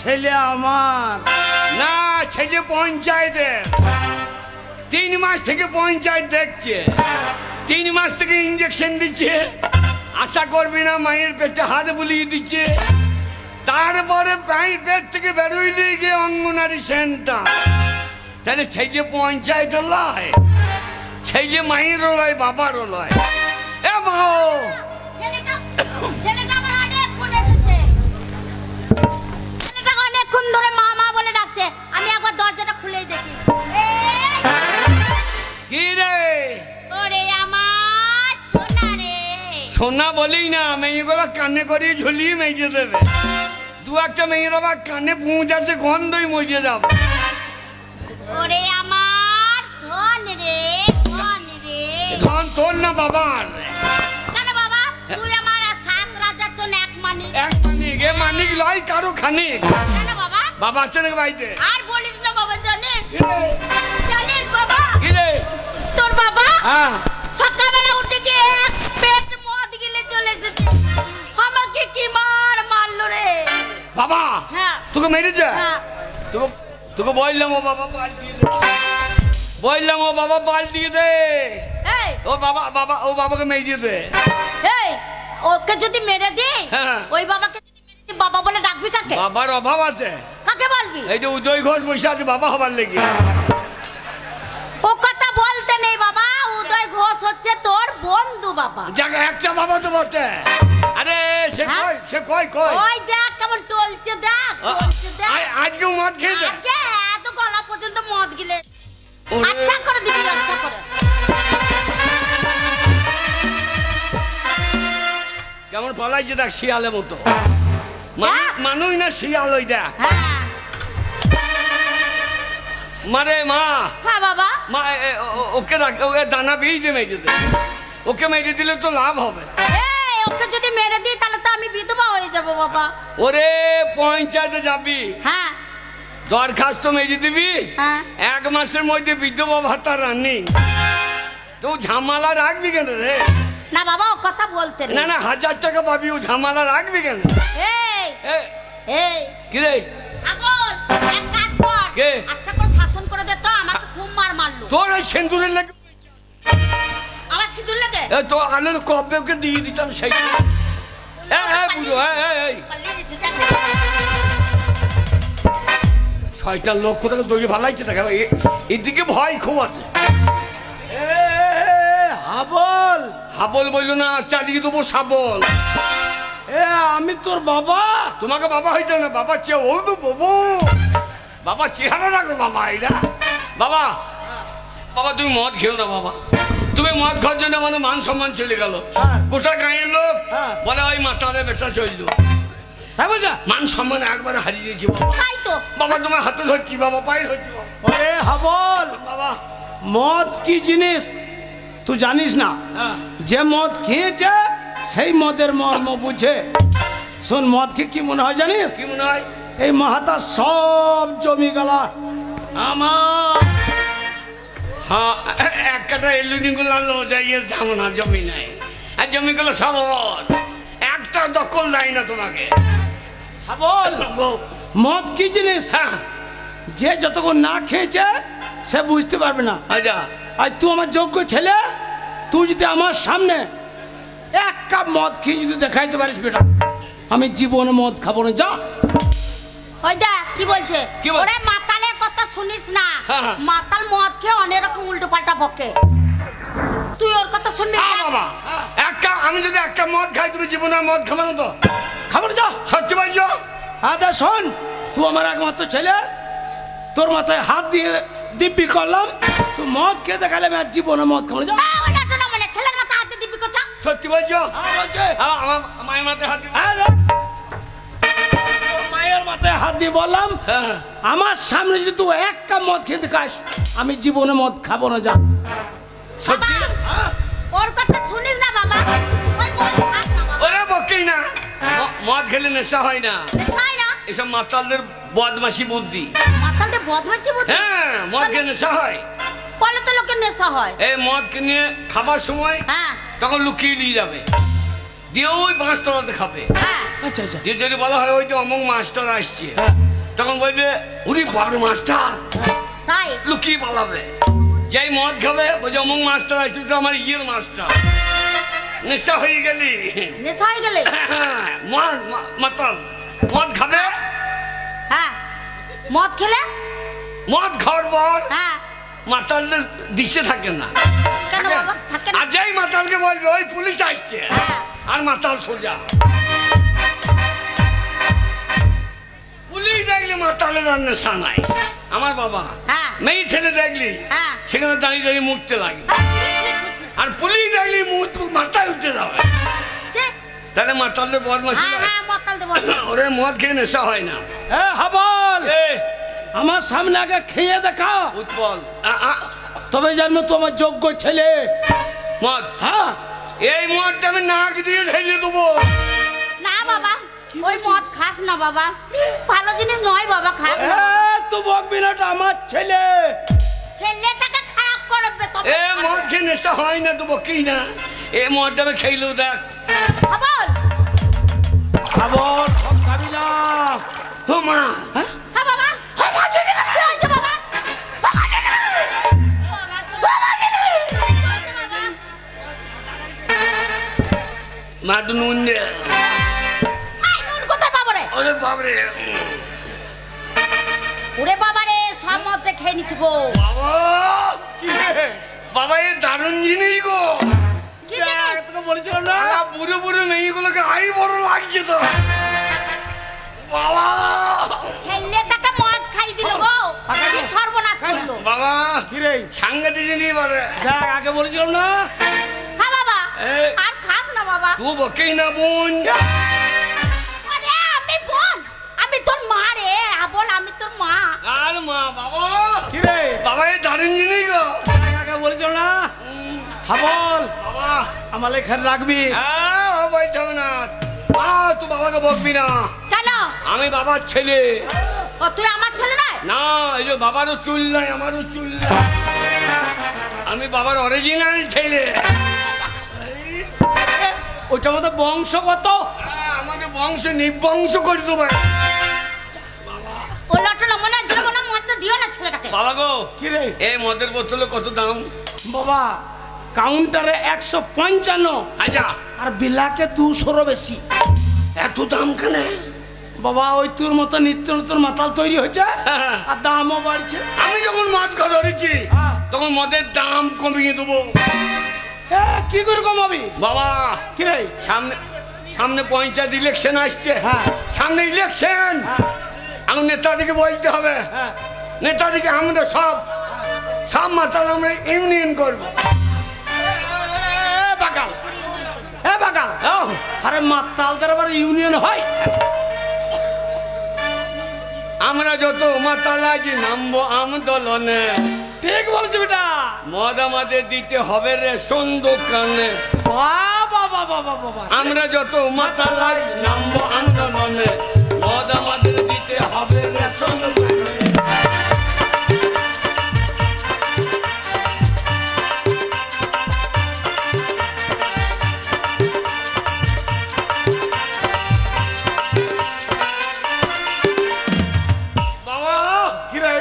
ছেলে আমার না, ছেলে পঞ্চায়েতের। 3 মাস থেকে পঞ্চায়েত দেখছে, 3 মাস থেকে ইঞ্জেকশন দিচ্ছে, আশা করবি না মায়ের পেটে হাত বুলিয়ে দিচ্ছে, তারপরে মায়ের পেট থেকে বেরোইলে গিয়ে অঙ্গনারী সেন্টার। তাহলে ছেলে পঞ্চায়েতের লয়, ছেলে মায়েরও লয়, বাবারও লয়। এ বাবা, ছেলেটা আমার অনেকক্ষণ এসেছে, ছেলেটা অনেকক্ষণ ধরে মা মা বলে ডাকছে। আমি একবার দরজাটা খুলেই দেখি। কি রে? ওরে আমার সোনা রে। সোনা বলেই না, মেয়েগুলো কানে করিয়ে ঝুলিয়ে মেজে দেবে। 2-1টা মেয়ের আবার কানে পৌঁছাচ্ছে, গন্ধই মজে যাবে। ওরে আমার ধন রে, ধন রে। ধন তোর না বাবার? কেন বাবা, তুই আমার 7 রাজার তো এক মানি। এক মানিক? এ মানিক লয় কারো খানিক। কেন বাবা? বাবা আছে নাকি বাড়িতে? আর বলিস না বাবা, জানিস জানিস বাবা, কি রে? তোর বাবা হ্যাঁ, সকালবেলা উঠে গিয়ে এক পেট মদ গিলে চলে এসেছে। আমাকে কি মারলো রে বাবা। হ্যাঁ তোকে মেরেছে? হ্যাঁ। তোকে বললাম ও বাবা পাল দিয়ে দে, বললাম ও বাবা পাল দিয়ে দে। এই ও বাবাকে মেরে দে। এই ওকে যদি মেরে দিই, হ্যাঁ। ওই বাবাকে যদি মেরে দিই, বাবা বলে ডাকবি কাকে? বাবার অভাব আছে। কাকে বলবি? এই যে উদয় ঘোষ বসে আছে বাবা হবার লেগে। ও কথা বলতে নেই বাবা, উদয় ঘোষ হচ্ছে তোর বন্ধু বাবা। জায়গা একটা বাবা তো বটে। আরে সে হ্যাঁ? কই, সে কই কই? ওই দেখ কেমন টলছে, দেখ টলছে, দেখ। আজকেও মদ খেয়েছে? আজকে এত গলা পর্যন্ত মদ গিলে। ওরে। আচ্ছা করে দিবি, আচ্ছা করে। কেমন পালাইছে দেখ, শিয়ালের মতো। হ্যাঁ? মানুষ না শিয়াল ওই দেখ। হ্যাঁ মারে মা, হ্যাঁ বাবা। মা ওকে রাখ, ওকে দানা বেরিয়ে মেরে দে। ওকে মেরে দিলে তো লাভ হবে। এই ওকে যদি মেরে দিই তাহলে তো আমি বিধবা হয়ে যাব বাবা। ওরে পঞ্চায়েতে যাবি, হ্যাঁ দরখাস্ত মেরে দিবি, হ্যাঁ। 1 মাসের মধ্যে বিধবা ভাতা রানি। তো ঝামেলা রাখবি কেন রে? না বাবা, ও কথা বলতে নেই। না 1000 টাকা পাবি, ও ঝামেলা রাখবি কেন? এই এ, এই কি রে? আগল এক কাজ কর, কে? আচ্ছা করে শাসন করে দে তো, আমাকে খুব মারলো। তোর ওই সেন্দুরের লেগে আমার সিঁদুর লাগে। তো আলোর কবে ওকে দিয়ে দিতাম সেই। বুঝো, পালিয়ে গেছে, দেখ। শয়তান লোক কোথাকে দৌড়ে ভালাইছে তাকে। এদিকে ভয় খুব আছে। এ হাবল, হাবল বললো না, চালিয়ে দেবো শাবল। এ আমি তোর বাবা। তোমাকে বাবা হইতো না, বাবা চেয়ে ও তো বাবু, বাবা চেহারা রাখো বাবা। এরা বাবা, বাবা তুমি মদ খেও না বাবা। তুমি মদ খাওয়ার জন্য আমাদের মান সম্মান চলে গেল। হ্যাঁ। গোটা গাঁয়ের লোক হ্যাঁ। বলে ওই মাতারে বেটা চললো। তাই বলছা? মান সম্মান একবার হারিয়ে দিয়েছি বাবা। তাই তো। বাবা তোমার হাতে ধরছি বাবা, পায়ে ধরছি বাবা। ওরে হাবল, বাবা মদ কি জিনিস তুই জানিস না। হ্যাঁ, যে মদ খেয়েছে সেই মদের মর্ম বুঝে। শোন, মদ খেয়ে কি মনে হয় জানিস? কি মনে হয়? এই মাহাতা সব জমি গেলা আমার। হ্যাঁ, এক কাটা এলুনি গুলো আনলো, যাইয়ে যাবো না, জমি নাই। আর জমিগুলো সব ওর। একটা দখল দেয় না তোমাকে। হাবল, মদ কি জিনিস হ্যাঁ, যে যতক্ষণ না খেয়েছে সে বুঝতে পারবে না। আচ্ছা আর তুই আমার যোগ্য ছেলে, তুই যদি আমার সামনে 1 কাপ মদ খেয়ে যদি দেখাইতে পারিস বেটা, আমি জীবনে মদ খাবো না। যা। ওই দেখ কি বলছে। কি বল- ওরে মাতালের কথা শুনিস না। হ্যাঁ। মাতাল মদ খেয়ে অনেক রকম উল্টো পাল্টা বকে, তুই ওর কথা শুনবি না। বাবা, আমি যদি 1 কাপ মদ খাই, তুমি জীবনে আর মদ খাবো না তো? খাবো না, যা। সত্যি বলছো? আদা শোন, তুই আমার একমাত্র ছেলে, তোর মাথায় হাত দিয়ে দিব্যি করলাম, তুই মদ খেয়ে দেখালে আমি আর জীবনে মদ খাবো না। যা। ওটা শোনো, মানে ছেলের মাথা হাতে দিবি কোথা? সত্যি বলছো? বলছে আমার মায়ের মাথায় হাত দিবে। তোর মায়ের মাথায় হাত দিয়ে বললাম, হ্যাঁ, আমার সামনে যদি তুই 1 কাপ মদ খেতে খাস, আমি জীবনে মদ খাবো না। যা। সত্যি? ওর কথা শুনিস না বাবা। ওই বল, খাস না বাবা। ওরা বকেই না। মদ খেলে নেশা হয় না। তাই না? এসব মাতালদের বদমাশি বুদ্ধি। মাতালদের বদমাশি বুদ্ধি। হ্যাঁ, মদ খেলে নেশা হয়। বলে তো লোকের নেশা হয়। এই মদ কিনে খাবার সময় হ্যাঁ তখন লুকিয়ে নিয়ে যাবে, দিয়ে ওই 5 তলাতে খাবে। হ্যাঁ আচ্ছা আচ্ছা। দিয়ে যদি বলা হয় ওই তো অমুক মাস্টার আসছে, হ্যাঁ। তখন বলবে উনি বাবরে মাস্টার, তাই লুকিয়ে পালাবে। যেই মদ খাবে বলছে অমুক মাস্টার আছে, তো আমার ইয়ের মাস্টার। নেশা হয়ে গেলি, নেশা হয়ে গেলে মাতাল মদ খাবে, হ্যাঁ মদ খেলে মদ খাওয়ার পর হ্যাঁ মাতালদের দিশে থাকে না। কেন বাবা থাকে না? আর যেই মাতালকে বলবে ওই পুলিশ আসছে, হ্যাঁ। আর মাতাল সোজা। পুলিশ দেখলি মাতালের আর নেশা নাই। আমার বাবা হ্যাঁ। মেয়ে ছেলে দেখলি হ্যাঁ। সেখানে দাঁড়িয়ে দাঁড়িয়ে মুখতে লাগে, আর পুলিশ দেখলি মাথায় উঠতে যাবে। ছি, তাহলে মাতালদের বদমাশি হ্যাঁ হয়। হ্যাঁ মতাল দেবো। ওরে মদ খেয়ে নেশা হয় না। এ হাবল, এ আমার সামনে আগে খেয়ে দেখা, উৎপল তবে জানবো তোমার যোগ্য ছেলে। মদ, হ্যাঁ এই মদটা আমি নাক দিয়ে ঢেলে দেবো। না বাবা ওই মদ খাস না বাবা, ভালো জিনিস নয় বাবা, খাস না। তো বকবি না, ওটা আমার ছেলে। ছেলেটাকে খারাপ করবে তবে। এ মদ খেয়ে নেশা হয় না দেবো কি না? এ মদটা আমি খেলেও দেখ। খবর হাবল সব খাবি না। ও মা, হ্যাঁ? হ্যাঁ বাবা, কি হয়েছে বাবা? মা তো নুন দে। এই, নুন কোথায় পাবো রে? ওরে বাবরে, ওরে বাবা রে, সব মদটা খেয়ে নিচ্ছি গো। বাবা বাবা, এ দারুণ জিনিস গো। কি জিনিস? তোকে বলেছিলাম না। বুড়ো বুড়ো মেয়েগুলোকে আই বড় লাগছে তো। বাবা ছেলেটাকে মদ খাই দিল গো, কি সর্বনাশ করলো। বাবা কি রে? সাংঘাতিক জিনিস বলে। দেখ, আগে বলেছিলাম না। হ্যাঁ বাবা, এ। আর খাস না বাবা। তুই বকেই না বোন। আরে আমি বোন, আমি তোর মা রে। বল আমি তোর মা। আর মা বাবা, কি রে? বাবা এই দারুণ জিনিস গো। দেখ, আগে বলেছিলাম না। হাবল, বাবা আমার এখানে রাখবি। হ্যাঁ ও বলতে হবে না। তুই বাবাকে বকবি না, কেন? আমি বাবার ছেলে। ও তুই আমার ছেলে নয়? না, এই যে বাবারও চুল নাই, আমারও চুল নাই। আমি বাবার অরিজিনাল ছেলে। ওইটা মতো বংশগত। আমাকে বংশ নিবংশ করে দেবো। ও লটন মনে হয় মনে মদটা দিও না ছেলেটাকে। বাবা গো, কি রে? এই মদের বোতলে কত দাম? বাবা কাউন্টারে 155, আচ্ছা, আর বিলাকে 200 বেশি। এত দাম কেন? বাবা ওই তোর মতো নিত্য নতুন মাতাল তৈরি হয়েছে, হ্যাঁ। আর দামও বাড়ছে। আমি যখন মদ খাওয়া ধরেছি হ্যাঁ। তখন মদের দাম কমিয়ে দেবো। কি করে কমাবি? বাবা কি রে? সামনে সামনে পঞ্চায়েত ইলেকশন আসছে। হ্যাঁ। সামনে ইলেকশন, হ্যাঁ, এখন নেতাদিকে বলতে হবে। হ্যাঁ। নেতাদিকে আমরা সব মাতাল আমরা ইউনিয়ন করবো। বাগাল, বাগাল। আহ, আরে মাতালদের আবার ইউনিয়ন হয়? আমরা যত মাতাল আছি নামবো আন্দোলনে। ঠিক বলছো বেটা। মদ আমাদের দিতে হবে রেশন দোকানে। বাবা বাবা বাবা বাবা। আমরা যত মাতাল আছি নামবো আন্দোলনে। মদ আমাদের দিতে হবে রেশন দোকানে। বাবা কি রে?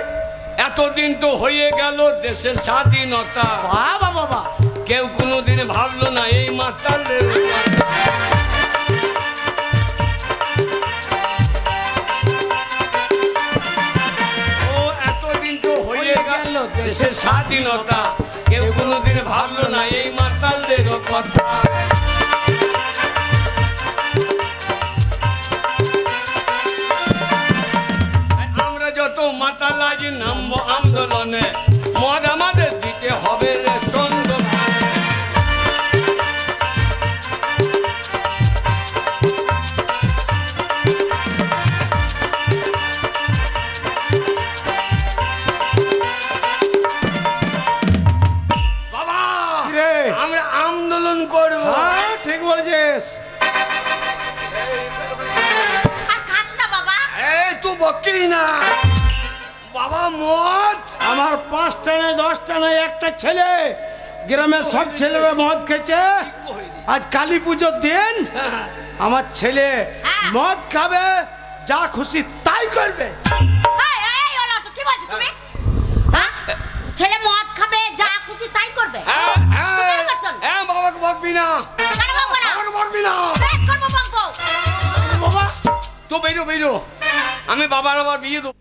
এতদিন তো হয়ে গেল দেশের স্বাধীনতা, বাবা বাবা। কেউ কোনোদিন ভাবলো না এই মাতালের কথা। ও এতদিন তো হয়ে গেল দেশের স্বাধীনতা, কেউ কোনোদিন ভাবলো না এই মাতালদের কথা। আমরা যত মাতাল আছি নামবো আন্দোলনে। মদ আমাদের দিতে হবে রেশন দোকানে। বাবা কি রে? আমরা আন্দোলন করবো। হ্যাঁ, ঠিক বলেছিস। আর খাস না বাবা। এই তুই বকিস না বাবা। মদ আমার 5টা নয় 10টা নয় একটা ছেলে, গ্রামের সব ছেলেরা মদ খেয়েছে। আজ কালী পুজোর দিন আমার ছেলে হ্যাঁ। মদ খাবে, যা খুশি তাই করবে। তো বেরো বেরো, আমি বাবার আবার বিয়ে দেবো।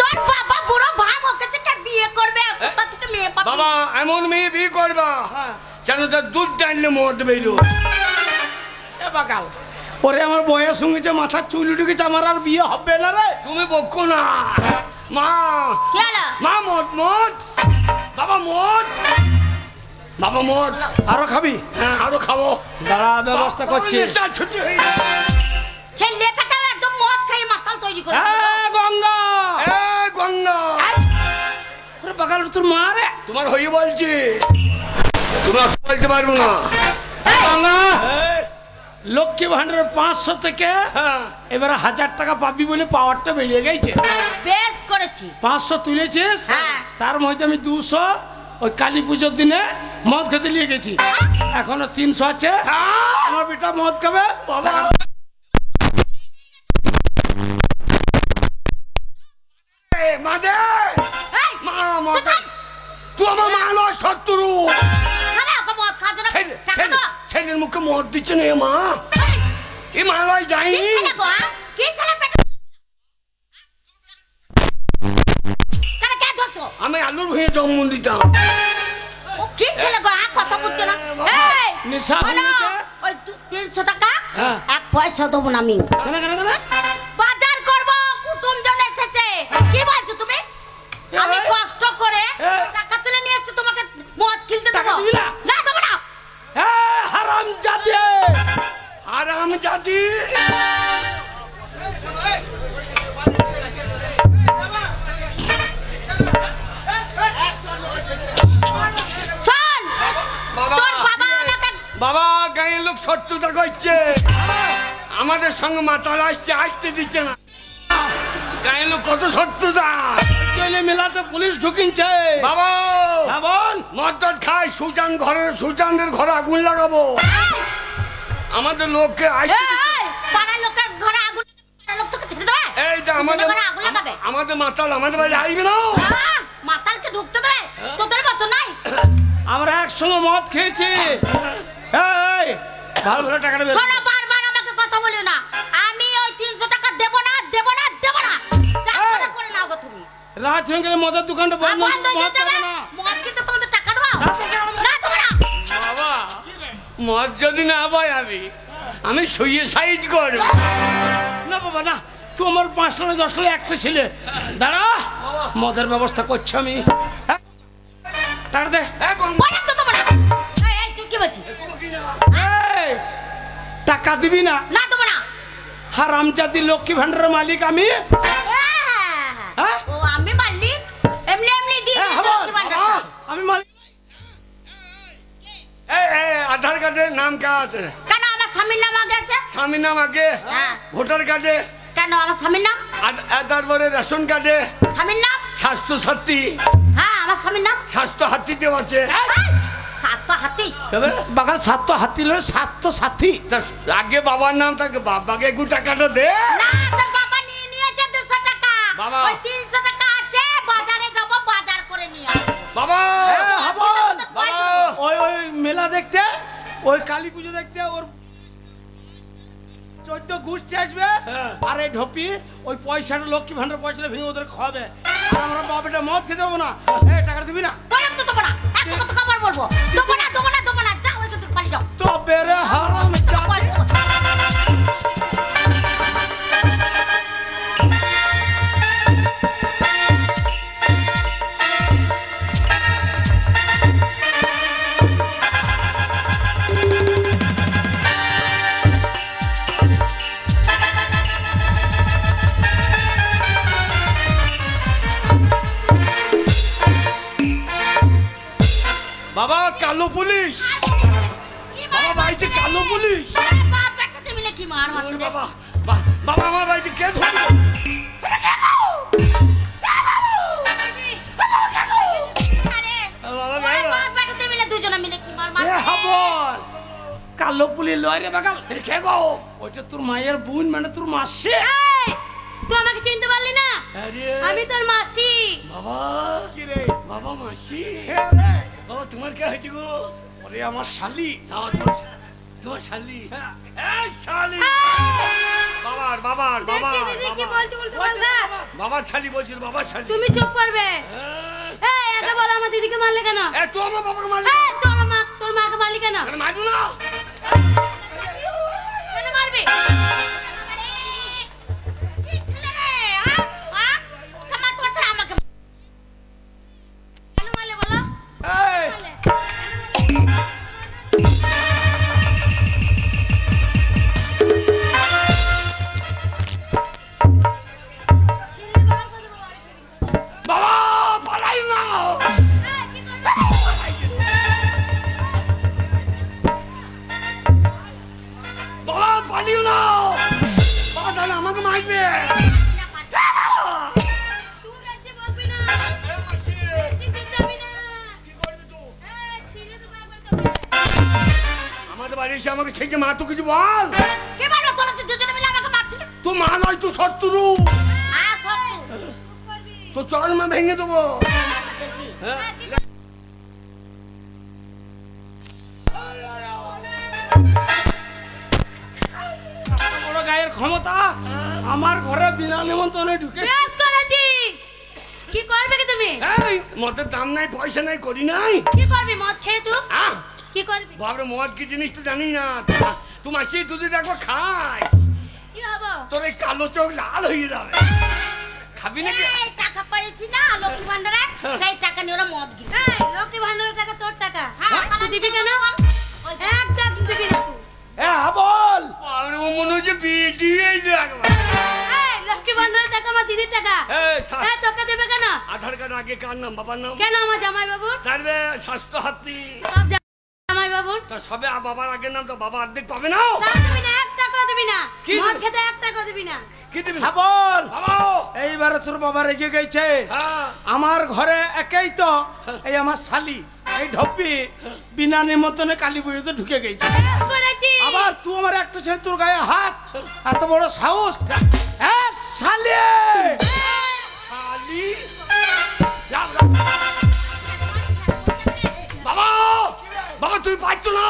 তোর বাবা বুড়ো ভাব, ওকে যে বিয়ে করবে, কোথা থেকে মেয়ে পাবি? বাবা এমন মেয়ে বিয়ে করবা হ্যাঁ। যেন তার দুধ টানলে মদ বেরো। এ বাকাল, ওরে আমার বয়স হয়েছে, মাথার চুল উঠে গেছে, আমার আর বিয়ে হবে না রে। তুমি বকো না মা। কি হলো? মা মদ মদ, বাবা মদ, বাবা মদ। আরো খাবি? হ্যাঁ আরো খাবো। দাঁড়া, ব্যবস্থা করছি। নেশা ছুটি হয়ে গেছে। ছেলেটাকে একদম মদ খাইয়ে মাতাল তৈরি করে গঙ্গা, এ গঙ্গা, ওরে বাকাল তোর মা রে। তোমার হয়ে বলছি, তোমার বলতে পারবো না। গঙ্গা, এই, লক্ষ্মী ভান্ডারের 500 থেকে হ্যাঁ এবারে 1000 টাকা পাবি বলে পাওয়ারটা বেরিয়ে গেছে। বেশ করেছি। 500 তুলেছিস, হ্যাঁ। তার মধ্যে আমি 200 ওই কালী পুজোর দিনে মদ খেতে নিয়ে গেছি। এখনো 300 আছে, আমার বেটা মদ খাবে। বাবা মাদে এই, মা তুই মদ, থাম। তুই আমার মা নয় শত্রু। খাবে, ওকে মদ খাওয়ার জন্য ছেলে টাকা ছেলে দাও। ছেলের মুখে মদ দিচ্ছে না এ মা, এই, এ মালয় কি যায়নি। ছেলে গো, হ্যাঁ? কি ছেলে পেটে? কেন, কে ধরতো? আমি আলুর হয়ে জন্ম দিতাম। ও কি ছেলে গো, হ্যাঁ? কথা বুঝছো না? এই, নেশা শোনো, হয়েছে। ওই 300 টাকা হ্যাঁ। 1 পয়সা দেবো না আমি। কেন কেন কেন? বাজার করবো, কুটুমজন এসেছে। কি বলছো তুমি? আমি এই, কষ্ট করে এই। টাকা তুলে নিয়ে এসেছি, তোমাকে মদ কিনতে টাকা দেবো দিবি না? না? দেবো না। হারাম জাতি। আরাম জাতি। শোন, বাবা তোর বাবা আমাকে বাবা গাঁয়ের লোক শত্রুতা করছে, আমাদের সঙ্গে মাতাল আসছে, আসতে দিচ্ছে না। গাঁয়ের লোক কত শত্রুতা। চলে মেলাতে পুলিশ ঢুকিনছে। বাবা হ্যাঁ বল। মদ টদ খায়, সুজানদের ঘরে আগুন লাগাবো। আমাদের লোককে আসতে দিচ্ছে। এই, পাড়ার লোকের ঘরে আগুন, পাড়ার লোক তোকে ছেড়ে দেবে? এই তো আমাদের ঘরে আগুন লাগাবে? আমাদের মাতাল আমাদের বাড়ি আসবে না। মাতালকে ঢুকতে দেবে? তোদের মতো নাই। আমরা একসঙ্গে মদ খেয়েছি। এই, ভালো ভালো টাকাটা বের কর। শোনো, বারবার আমাকে কথা বলিও না। আমি ওই 300 টাকা দেবো না, দেবো না, দেবো না। যা করে করে নাও গো তুমি। রাত হয়ে গেলে মদের দোকানটা বন্ধ, বন্ধ হয়ে মদ যাবে। খাবে না। মদ কিনতে তোমাদের টাকা দেবো? টাকা দেবো না। না, দেবো না। বাবা মদ যদি না পাই আমি সুইসাইড করব। না বাবা না, তুই আমার 5 টাকা 10 টাকা একটা ছেলে। দাঁড়া, মদের ব্যবস্থা করছি আমি। হ্যাঁ, টাকা দে। এখন বলো তো, দেবো না। এই, এই, তুই কি বলছিস? এই, টাকা দিবি না? না, দেবো না। হারামজাদি লক্ষ্মী ভান্ডারের মালিক আমি। হ্যাঁ? ও, আমি মালিক? এমনি এমনি দিয়ে হ্যাঁ, দিয়েছো হবো। কি ভান্ডারটা? আমি মালিক। আধার কার্ডের নাম কে আছে? কেন, আমার স্বামীর নাম আগে আছে? স্বামীর নাম আগে, হ্যাঁ। ভোটার কার্ডে, কেন, আমার স্বামীর নাম? তারপরে রেশন কার্ডে, স্বামীর নাম? স্বাস্থ্য সাথী, হ্যাঁ, আমার স্বামীর নাম? স্বাস্থ্য হাতিতেও আছে। স্বাস্থ্য হাতি। তবে বাগাল সাতটা হাতি লড়ে সাতটা সাথী। তা আগে বাবার নাম থাকে, বাবাকে একটু টাকাটা দে। না, তোর বাবা নিয়ে নিয়েছে 200 টাকা। বাবা। ওই 300 টাকা আছে, বাজারে যাব, বাজার করে নিয়ে আসবো। বাবা হ্যাঁ, হবো। তোদের পয়সা দেবো। ওই ওই মেলা দেখতে, ওই কালী পুজো দেখতে ওর 14 গোষ্ঠী আসবে। হ্যাঁ। আর এই ঢপি ওই পয়সাটা লক্ষ্মী ভান্ডার পয়সাটা ভেঙে ওদের খাওয়াবে। আর আমরা বাবাটা মদ খেতে দেবো না। এই টাকা দিবি না? বললাম তো, দেবো না। একটা কথা তো আবার বলবো। দেবো না, দেবো না, দেবো না। যাও, এসে তুই পালিয়ে যাও। তবে রে হারাম পয়সা দেবো। বাবা কালো পুলিশ, কি বাবা মার বাড়িতে মারছে রে? কালো পুলিশ। আরে বাপ বেটাতে মিলে কি মার মারছে রে? বাবা বাবা আমার বাড়িতে কে ধরলো? আরে, বাবা, ওই বাবা। বাপ বেটাতে মিলে দুজনে মিলে কি মার এ মারছে? হাবল, কালো পুলি লয় রে বাগাল। এটা কে গো? ওইটা তোর মায়ের বোন, মানে তোর মাসি। এই, তুই আমাকে চিনতে পারলি না? আরে আমি তোর মাসি। বাবা, কি রে? বাবা মাসি, হে রে, বাবা তোমার কে হয়েছে গো? ওরে আমার শালি। তোমার শালি, হ্যাঁ। এই শালি। এই, বাবার বাবার বাবার দেখছি দিদি কি বলছে উল্টো পাল্টা। বাবার ছালি বলছিল, বাবার ছালি। তুমি চুপ করবে। এই একা বল আমার দিদিকে মারলে কেন? এ তুই আমার বাবাকে মারলি এই তোর মাকে মারলি কেন? কেন মারবি না? কেন মারবি? কি ছেলে রে? হ্যাঁ? ওকে মারতে পারছে না আমাকে। কেন মারলে বলো? এই মারলে। বাবা পালাই না। এই, কি করলি? বাবা পালিও না। বাবা তাহলে আমাকে মারবে। তুই বেশি বলবি না। এ মাসি, বেশি চিল্লাবি না। কি করবি তুই? এই, ছিঁড়ে দেবো একবার তোকে। আমাদের বাড়ি এসে আমাকে ছেড়ে মার, তো কিছু বল। কে মারলো? তোরা তো দুজনে মিলে আমাকে মারছিস। তুই মা নয়, তুই শত্রু। হ্যাঁ, শত্রু। চুপ করবি। তো চল মা ভেঙে দেবো। হ্যাঁ, কি বড় গায়ের ক্ষমতা আমার ঘরে বিনা নিমন্ত্রণে ঢুকে। বেশ করেছি। কি করবে কি তুমি? এই মদের দাম নাই, পয়সা নাই, করি নাই। কি করবি মদ খেয়ে তুই? আহ, কি করবি? বাবরে মদ কি জিনিস তুই জানি না। তুই মাসি দুধ একবার খাই, কি হবো? তোর এই কালো চোখ লাল হয়ে যাবে। খাবি নাকি? এই টাকা পেয়েছি না লক্ষ্মী ভান্ডারে, সেই টাকা নিয়ে ওরা মদ কিনে। এই লক্ষ্মী ভান্ডারের টাকা তোর টাকা। হ্যাঁ, তুই দিবি কেন? একদম দিবি না তুই। বল বাবরে ও মনে হচ্ছে বিয়ে একবার। এই লক্ষ্মী ভান্ডারের টাকা আমার দিদির টাকা। এই সা- এই তোকে দেবে কেন? আধার কার্ড আগে কার নাম? বাবার নাম। কেন আমার জামাই বাবুর? তারবে স্বাস্থ্য হাতি। সব জামাই বাবুর। তা সবে বাবার আগের নাম, তো বাবা অর্ধেক পাবে না। তাও দিবি না, এক টাকাও দিবি না। কি মদ দিবি? খেতে এক টাকাও দিবি না। কি দিবি? হ্যাঁ বল বাবা এইবারে তোর বাবা রেগে গেছে। হ্যাঁ আমার ঘরে একাই তো এই আমার শালি এই ঢপ্পি বিনা নিমন্ত্রণে কালী পুজোতে ঢুকে গেছে। বেশ করেছি। আবার তুই আমার একটা ছেলে তোর গায়ে হাত, এত বড় সাহস। শালি খালি রাম রাম। বাবা বাবা তুই পাচ্ছ না,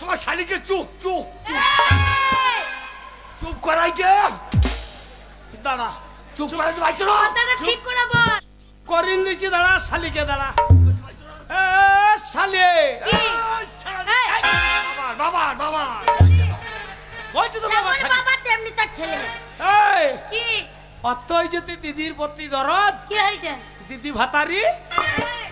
তোমার শালিকে চুপ চুপ এই, চুপ করাইছে। দাঁড়া, চুপ করাইতে পারছো না। কথাটা ঠিক করে বল। করিন নিচে দাঁড়া, শালিকে দাঁড়া। শালি কি? এই, বাবার বাবার বাবার বলছি তো বাবা যেমন শালি। বাবা তেমনি তার ছেলে। এই কি? অতই যদি দিদির প্রতি দরদ, কি হয়েছে? দিদি ভাতারি এই,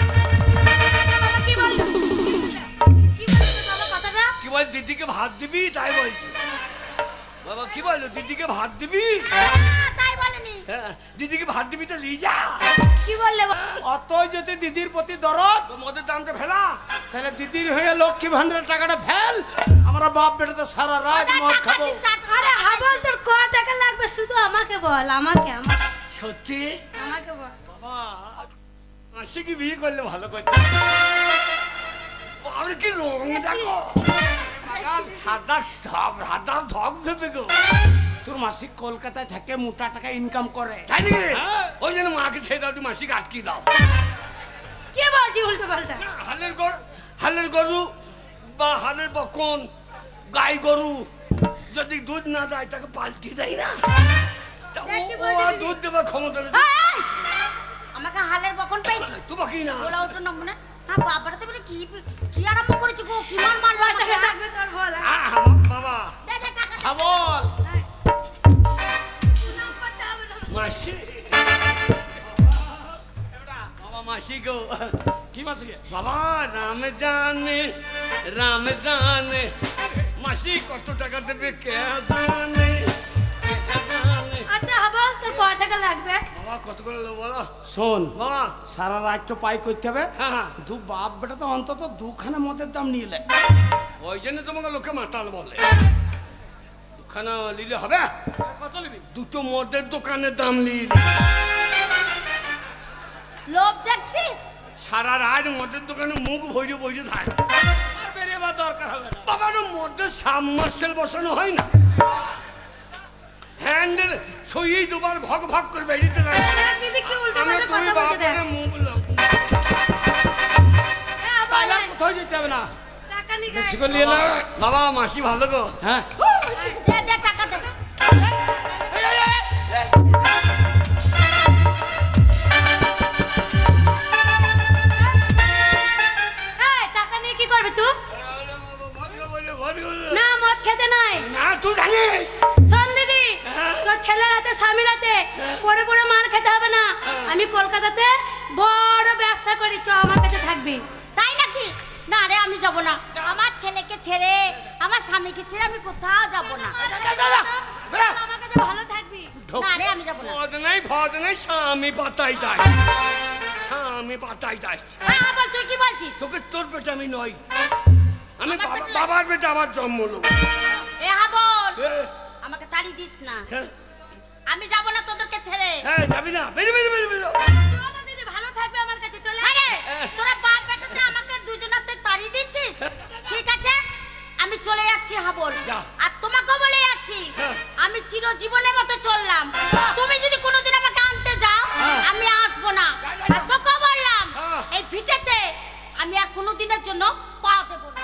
বাবা কি বললো? কি বললো বাবা কথাটা? কি বল, দিদিকে ভাত দিবি? তাই বলছি। বাবা কি বললো, দিদিকে ভাত দিবি? তাই বলেনি। হ্যাঁ, দিদিকে ভাত দিবি তো নিয়ে যা। কি বললে বাবা? অতই যদি দিদির প্রতি দরদ, তো মদের দামটা ফেলা। তাহলে দিদির হয়ে লক্ষ্মী ভান্ডারের টাকাটা ফেল। আমরা বাপ বেটা তো সারা রাত মদ খাবো। আরে হাবল তোর ক টাকা লাগবে শুধু আমাকে বল, আমাকে সত্যি আমাকে বল। বাবা মাসি কি বিয়ে করলে ভালো করতে। আর কি রং দেখো, সাদা সাদা ধক ধরে গো। তোর মাসিক কলকাতায় থাকে, মোটা টাকা ইনকাম করে। তাই নাকি? হ্যাঁ। ওই জন্য মাকে ছেড়ে দাও, তুই মাসিকে আটকে দাও। কে বলছি উল্টো পাল্টা? হালের গরু বা হালের বকন, গাই গরু যদি দুধ না দেয় তাকে পাল্টি দেয় না। তা ও আর দুধ দেবার ক্ষমতা নেই। এই, আমাকে হালের বকন পাইছি। তুই বাকি না। বলা ওঠো না মনে। হ্যাঁ বাবাটা বলে কি কি আরম্ভ করেছে গো, কি মার মারলো টাকা লাগবে তোর বল। বাবা দে দে টাকা। হ্যাঁ বল মাসি, বাবা মাসি গো। কি মাসিকে? বাবা রাম জানে মাসি কত টাকা দেবে কে জানে, কে জানে। আচ্ছা হাবল তোর ক টাকা লাগবে? বাবা কত করে নেবো বলো? শোন, বাবা সারা রাত তো পাই করতে হবে। হ্যাঁ হ্যাঁ, দু বাপ বেটা তো অন্তত দুখানা মদের দাম নিয়ে লে। ওই জন্য তোমাকে লোকে মাতাল বলে। দুখানা নিলে হবে? কত নিবি? দুটো মদের দোকানের দাম নিয়ে লোভ দেখছিস? সারা রাত মদের দোকানে মুখ ভরে ভরে থাকে। আর বেরিয়েবার দরকার হবে না। বাবা না মদের সাবমার্সেল বসানো হয় না, হ্যান্ডেল সইয়েই দুবার ভগ ভগ করে বেরিয়ে লাগে। দিদি কি উল্টো আমরা পাল্টা দুই কথা বলছে দেখ। বাপের মুখ কোথাও যেতে হবে না, টাকা নিয়ে বেশি করে নিয়ে নাও। বাবা মাসি ভালো গো। হ্যাঁ দে দে টাকা দে। এই, এই, এই, এই। এই টাকা নিয়ে কি করবে তুই? না মদ খেতে নাই। না তুই জানিস শোন দিদি, তোর ছেলের হাতে স্বামীর হাতে পড়ে পড়ে মার খেতে হবে না। আমি কলকাতাতে বড় ব্যবসা করি, চ আমার কাছে থাকবি। তাই নাকি? না রে আমি যাব না, আমার ছেলেকে ছেড়ে আমার স্বামীকে ছেড়ে আমি কোথাও যাব না। আমার কাছে ভালো থাকবি। না রে আমি যাব না। পদ নাই ফদ নাই, স্বামী পাতাই দেয়, স্বামী পাতাই দেয়। হ্যাঁ বল, তুই কি বলছিস? তোকে তোর পেটে আমি নই, আমি আমার পেটে- বাবার পেটে আমার জন্ম লোক। এ হ্যাঁ বল, আমাকে তাড়ি দিস না, আমি যাব না তোদেরকে ছেড়ে। হ্যাঁ যাবি না, বেরিয়ে বেরিয়ে বেরিয়ে বেরিয়ে। চলো দিদি, ভালো থাকবে আমার কাছে চলে। আরে তোরা বাপ বেটাতে আমাকে দুজনাতে তাড়ি দিচ্ছিস? ঠিক আছে আমি চলে যাচ্ছি হাবল, যা। আর তোমাকেও বলে যাচ্ছি হ্যাঁ। আমি চিরজীবনের মতো চললাম। তুমি যদি কোনোদিন আমাকে আনতে যাও হ্যাঁ। আমি আসবো না। যা, যা, আর যা। তোকেও বললাম হ্যাঁ। এই ভিটেতে আমি আর কোনোদিনের জন্য পা দেবো না।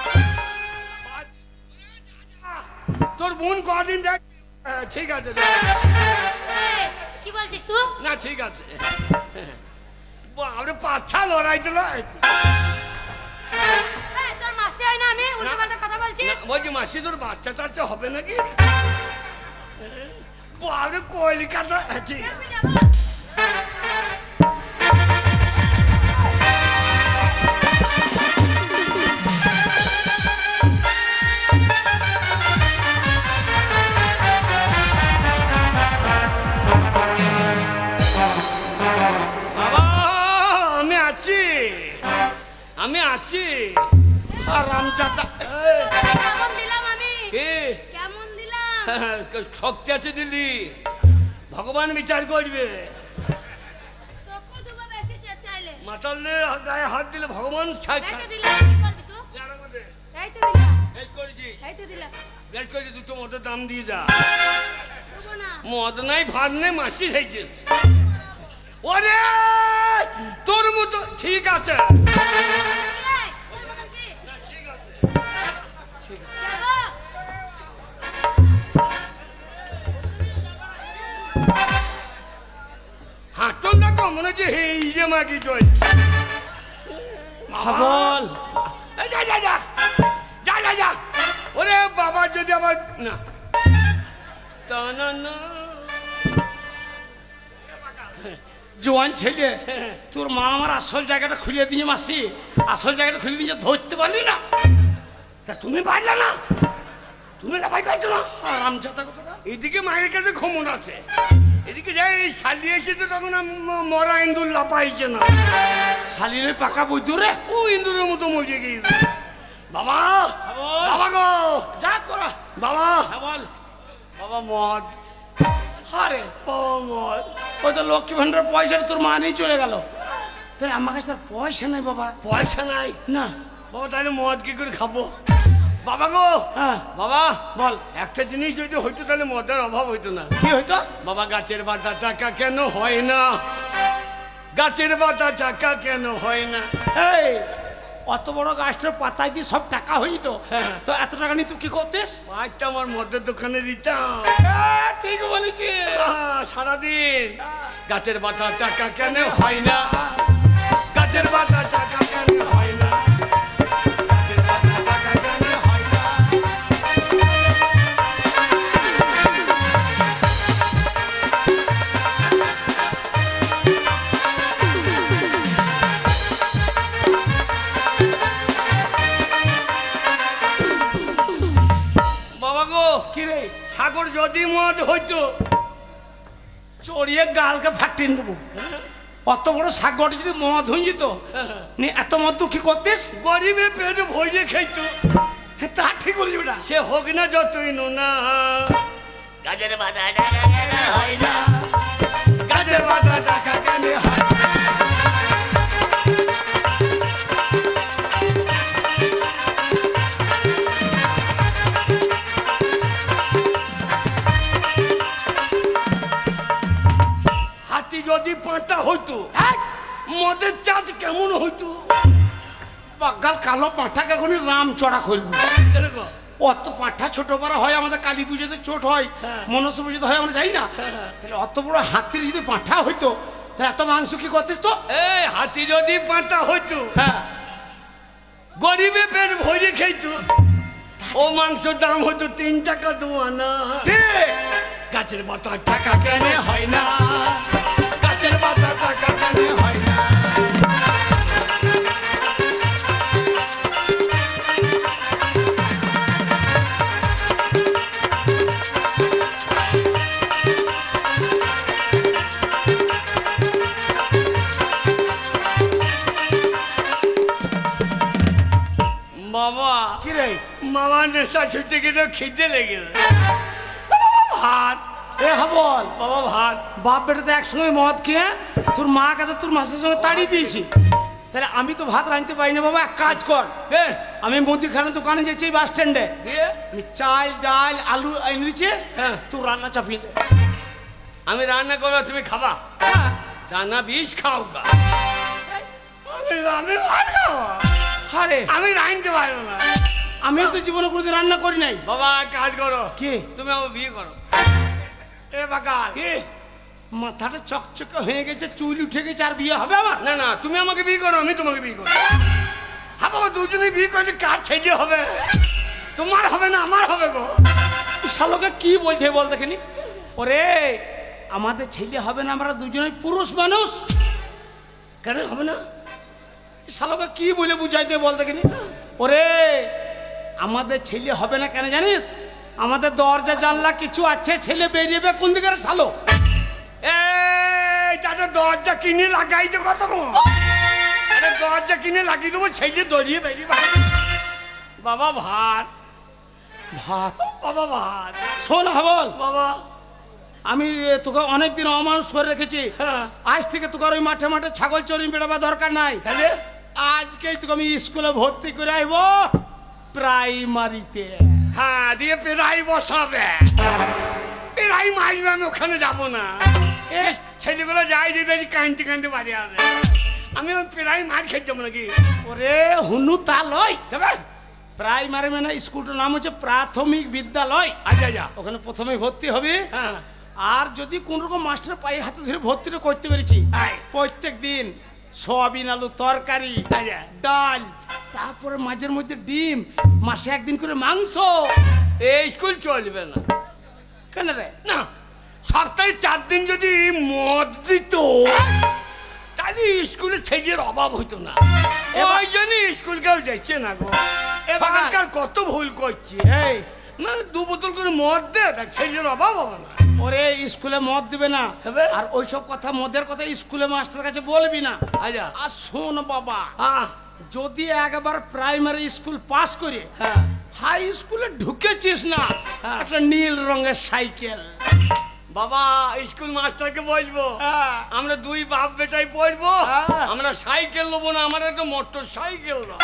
তোর বোন কদিন দেখ। ঠিক আছে এই, কি বলছিস তুই? না ঠিক আছে, বাবরে পাচ্ছা লড়াই তো এই, তোর মাসি হয় না, আমি উল্টোপাল্টা কথা বলছিস? বলছি মাসি তোর বাচ্চা টাচ্চা হবে নাকি? বাবরে কলিকাতা ঠিক আমি যাবো। বাবা আমি আছি, আমি আছি। আরামজাদা। এই, কেমন দিলাম আমি? কে? কেমন দিলাম? শক্তি আছে দিল্লি, ভগবান বিচার করবে। তোকে দুটো বেশি চাইলে মাতালে গায়ে হাত দিলে ভগবান রেখে দিলাম, কি করবি তুই? এই তো দিলাম, বেশ করেছিস, এই তো দিলাম। বেশ করেছিস, দুটো মদের দাম দিয়ে যা। দেবো না। মদ নাই ভাত নেই, মাসি খাইছিস। ওরে তোর মতো ঠিক আছে, এই, তোর মতন কি? না, ঠিক আছে। যাবো? হাঁটতো না কম মনে হচ্ছে এই যে মাগি চল। হাবল। এই যা যা যা যা যা যা। ওরে বাবা যদি আবার না তা না না। জোয়ান ছেলে, তোর মা আমার আসল জায়গাটা খুলে দিয়ে মাসি, আসল জায়গাটা খুলে দিয়ে ধরতে পারলি না। তা তুমি পারলে না, তুমি লাফাই পাইছো না। আরামজাদা কোথাকা। এদিকে মায়ের কাছে ক্ষমতা আছে, এদিকে যাই শালি এসেছে তখন মরা ইন্দুর লাফাইছে না। শালিরে পাকা বৈদ্য রে। ও ইন্দুরের মতো মরে গিয়েছে। বাবা হাবল। বাবা গো যা করা। বাবা হাবল। বাবা মদ, আরে বাবা মদ। ওই তো লক্ষ্মী ভান্ডার পয়সা তোর মা নিয়ে চলে গেল, তাহলে আমার কাছে তার পয়সা নাই বাবা। পয়সা নাই না। বাবা, তাহলে মদ কি করে খাবো? বাবা গো হ্যাঁ বাবা বল একটা জিনিস যদি হইতো তাহলে মদের অভাব হইতো না। কি হইতো? বাবা গাছের পাতা টাকা কেন হয় না? গাছের পাতা টাকা কেন হয় না? এই অত বড় গাছটার পাতায় দিয়ে সব টাকা হইতো, হ্যাঁ। তো এত টাকা নিয়ে তুই কি করতিস? আজটা আমার মদের দোকানে দিতাম। ঠিক বলেছিস। সারাদিন গাছের পাতা টাকা কেন হয় না? গাছের পাতা টাকা কেন হয় না? গাছের পাতা টাকা কেন হয় না? বাবা গো কি রে? সাগর যদি মদ হইতো চড়িয়ে গালকে ফাটিয়ে দেবো। অত বড় সাগর যদি মদ হয়ে যেত, নি এত মদ তুই কি করতিস? গরিবে পেট ভরে খাইতো। হ্যাঁ, তা ঠিক বলছি বেটা। সে হোক না যতই নোনা, গাছের পাতা টাকা কেন হয় না? গাছের পাতা টাকা কেন হয় না? হাতি যদি পাঁটা হইতো, মদের চাঁদ কেমন হইতো? বাগাল কালো পাঁঠাকে এখনই রাম চড়া করবো। এরকম অত পাঁঠা ছোট বড় হয় আমাদের কালী পুজোতে চোট হয়, হ্যাঁ। মনসা পুজোতে হয়, আমরা যাই না। তাহলে অত বড় হাতির যদি পাঁঠা হইতো তাহলে এত মাংস কি করতিস তো? এই হাতি যদি পাঁটা হইতো, হ্যাঁ, গরিবে পেট ভরে খেতো, ও মাংসের দাম হতো 3 টাকা 2 আনা। ঠিক। গাছের পাতা টাকা কেনে হয় না, গাছের পাতা টাকা কেনে হয় না। বাবা কি রে? মামা নেশা ছুটে গেছে, খিদে লেগে ভাত। এ হাবল, বাবা ভাত। বাপ বেটা তো একসঙ্গে মদ খেয়ে তোর মা কাছে তোর মাসের সঙ্গে তাড়িয়ে দিয়েছি। তাহলে আমি তো ভাত রাঁধতে পারি না বাবা। এক কাজ কর, এ, আমি মুদিখানা দোকানে যাচ্ছি এই বাস স্ট্যান্ডে, দিয়ে আমি চাল ডাল আলু এনে দিচ্ছি, হ্যাঁ। তুই রান্না চাপিয়ে দে। আমি রান্না করবো, তুমি খাবা? হ্যাঁ। দানা বিষ খাও গা। আমি ভাত খাবো? আরে আমি রাঁধতে পারবো না। আমিও তো জীবনে কোনোদিন রান্না করি নাই। বাবা কাজ করো, কি? তুমি আমার বিয়ে করো। এ বাগাল, কি? মাথাটা চকচকে হয়ে গেছে, চুল উঠে গেছে, আর বিয়ে হবে আমার? না না, তুমি আমাকে বিয়ে করো, আমি তোমাকে বিয়ে করো। হ্যাঁ বাবা, দুজনে বিয়ে করলে কাজ ছেলে হবে, তোমার হবে না আমার হবে গো। শালোকে কি বলছে বল দেখিনি? ওরে আমাদের ছেলে হবে না, আমরা দুজনেই পুরুষ মানুষ। কেন হবে না? শালোকে কি বলে বুঝাইতে বল দেখিনি? ওরে আমাদের ছেলে হবে না কেন জানিস? আমাদের দরজা জানলা কিছু আছে, ছেলে বেরিয়েবে কোন দিকে রে শালো? এই দাদা দরজা কিনে লাগাই তো কত গো? আরে দরজা কিনে লাগিয়ে দেবো, ছেলে দড়িয়ে বেরিয়ে বাবা ভাত। ভাত? বাবা ভাত। শোন হাবল, বাবা আমি তোকে অনেকদিন অমানুষ করে রেখেছি। হ্যাঁ, আজ থেকে তোকে আর ওই মাঠে মাঠে ছাগল চড়িয়ে বেড়াবার দরকার নাই। তাহলে আজকেই তোকে আমি স্কুলে ভর্তি করে আইব, প্রাইমারিতে। হ্যাঁ, দিয়ে পেরাই বসাবে, পেরাই মারবে, আমি ওখানে যাবো না। এ ছেলেগুলো যাই দিতে কাঁদতে কাঁদতে বাড়ি আসে, আমি ওই পেরাই মার খেতে যাবো নাকি? ওরে হুনু তা লয়, যাবে? প্রাইমারি মানে স্কুলটার নাম হচ্ছে প্রাথমিক বিদ্যালয়। আচ্ছা যা। ওখানে প্রথমে ভর্তি হবে। হ্যাঁ, আর যদি কোন রকম মাস্টার পায়ে হাতে ধরে ভর্তিটা করতে পেরেছি, আয়। প্রত্যেক দিন সয়াবিন আলু তরকারি, আচ্ছা। ডাল, তারপরে মাঝের মধ্যে ডিম, মাসে একদিন করে মাংস। এই স্কুল চলবে না। কেন রে? না, সপ্তাহে 4 দিন যদি মদ দিত তাহলে স্কুলে ছেলের অভাব হইতো না। এবার- ওই জন্য স্কুল কেউ যাচ্ছে না গো। এবার- সরকার কত ভুল করছে, এই মানে 2 বোতল করে মদ দে, তা ছেলের অভাব হবে না। ওরে স্কুলে মদ দিবে না, হবে? আর ওইসব কথা মদের কথা স্কুলে মাস্টার কাছে বলবি না। আচ্ছা। আর শোন বাবা, হ্যাঁ যদি একবার প্রাইমারি স্কুল পাস করে হ্যাঁ হাই স্কুলে ঢুকেছিস না, হ্যাঁ। একটা নীল রঙের সাইকেল। বাবা, স্কুল মাস্টারকে বলবো হ্যাঁ। আমরা 2 বাপ বেটাই পড়বো, হ্যাঁ। আমরা সাইকেল নেবো না, আমার একটা মোটর সাইকেল দাও।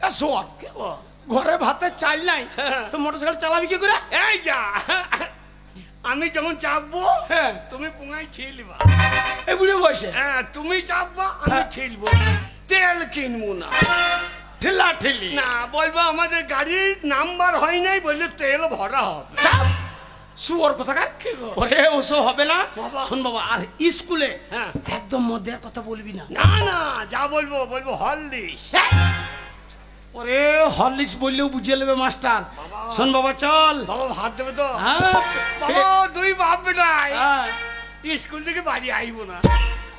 এ শোন, কি গো? ঘরে ভাতে চাল নাই, হ্যাঁ। তো মোটরসাইকেল চালাবি কি করে? এই যা, আমি যখন চাপবো হ্যাঁ। তুমি পুঙ্গাই ছিলবা। এই বুড়ি বয়সে হ্যাঁ, তুমি চাপবা, আমি হ্যাঁ। ছিলবো। তেল কিনবো না, ঠেলা ঠেলি না বলবো আমাদের গাড়ির নাম্বার হয় নাই, বললে তেল ভরা হবে। শুয়োর কোথাকার। কি গো? ওরে ওসব হবে না। বাবা। শোন বাবা, আর স্কুলে হ্যাঁ। একদম মদের কথা বলবি না। না না, যা বলবো বলবো হরলিক্স। ওরে হরলিক্স বললেও বুঝিয়ে নেবে মাস্টার। বাবা। শোন বাবা চল। বাবা ভাত দেবে তো? হ্যাঁ। বাবা 2 বাপ বেটাই হ্যাঁ। স্কুল থেকে বাড়ি আইবো না।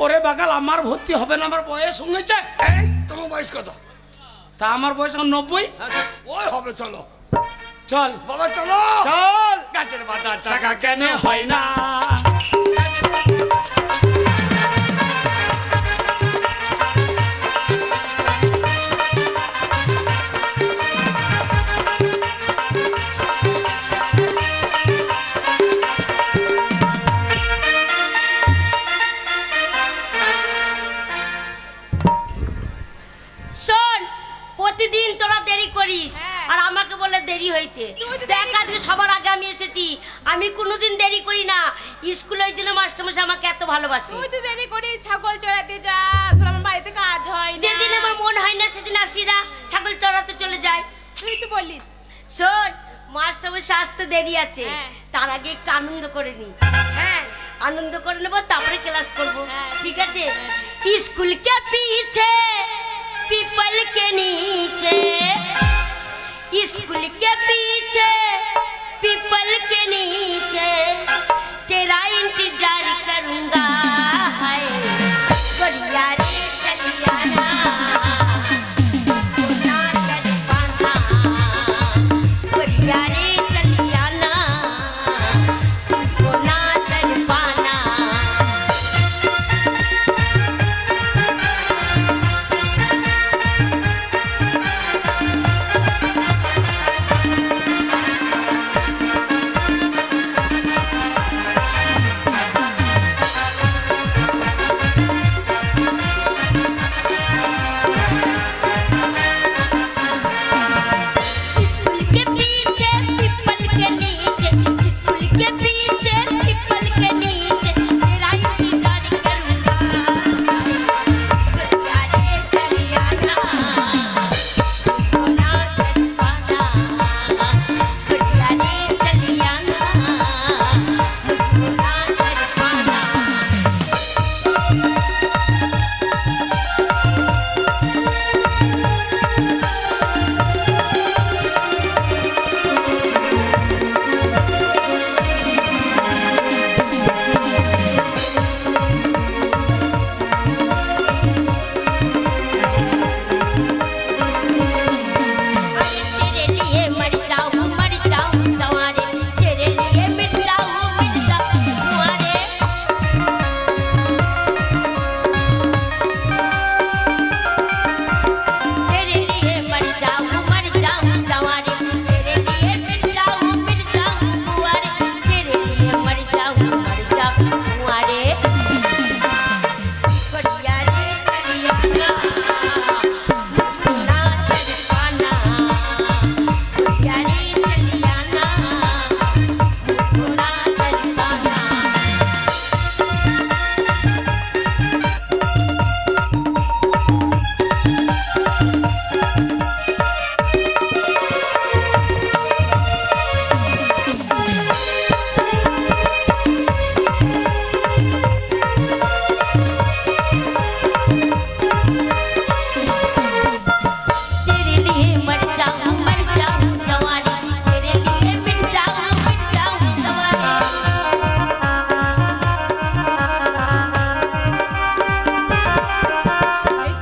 ওরে বাগাল, আমার ভর্তি হবে না, আমার বয়স হয়েছে। এই তোমার বয়স কত? তা আমার বয়স এখন 90। আচ্ছা, ওই হবে, চলো চল বাবা চলো। চল। গাছের পাতা টাকা কেন হয় না? শোন, প্রতিদিন তোরা দেরি করিস, হ্যাঁ। আর আমাকে বলে দেরি হয়েছে। দেখ আজকে সবার আগে আমি এসেছি, আমি কোনোদিন দেরি করি না। স্কুলে ওই জন্য মাস্টারমশাই আমাকে এত ভালোবাসে। তুই তো দেরি করিস, ছাগল চড়াতে যাস, আমার বাড়িতে কাজ হয় না। যেদিন আমার মন হয় না সেদিন আসি না, ছাগল চড়াতে চলে যায়। তুই তো বলিস। শোন, মাস্টারমশাই আসতে দেরি আছে, হ্যাঁ। তার আগে একটু আনন্দ করে নি। হ্যাঁ आनंद कर नेबो तारपरे क्लास करबो। ठीक है? स्कूल के पीछे पीपल के नीचे, स्कूल के पीछे पीपल के नीचे तेरा इंतजार करूंगा। हाय बढ़िया रे चलिया ना, ना कर पाना, बढ़िया रे चलिया ना, ना कर पाना। स्कूल के पीछे पीपल के नीचे, स्कूल के पीछे पीपल के नीचे तेरा इंतजार करूंगा। बढ़िया रे चलिया ना, ना कर पाना, बढ़िया रे चलिया ना, मुझको ना कर पाना। तेरे लिए मर जाऊं जवारे, तेरे लिए मिट जाऊं कुंवारे। तेरे लिए मर जाऊं जवारे, तेरे लिए मिट जाऊं कुंवारे, तेरे लिए मर जाऊं कुंवारे। बढ़िया रे चलिया ना, मुझको ना कर पाना, बढ़िया रे चलिया ना, मुझको ना कर पाना। तेरे लिए मर जाऊं जवानी, तेरे लिए मिट जाऊं जवानी।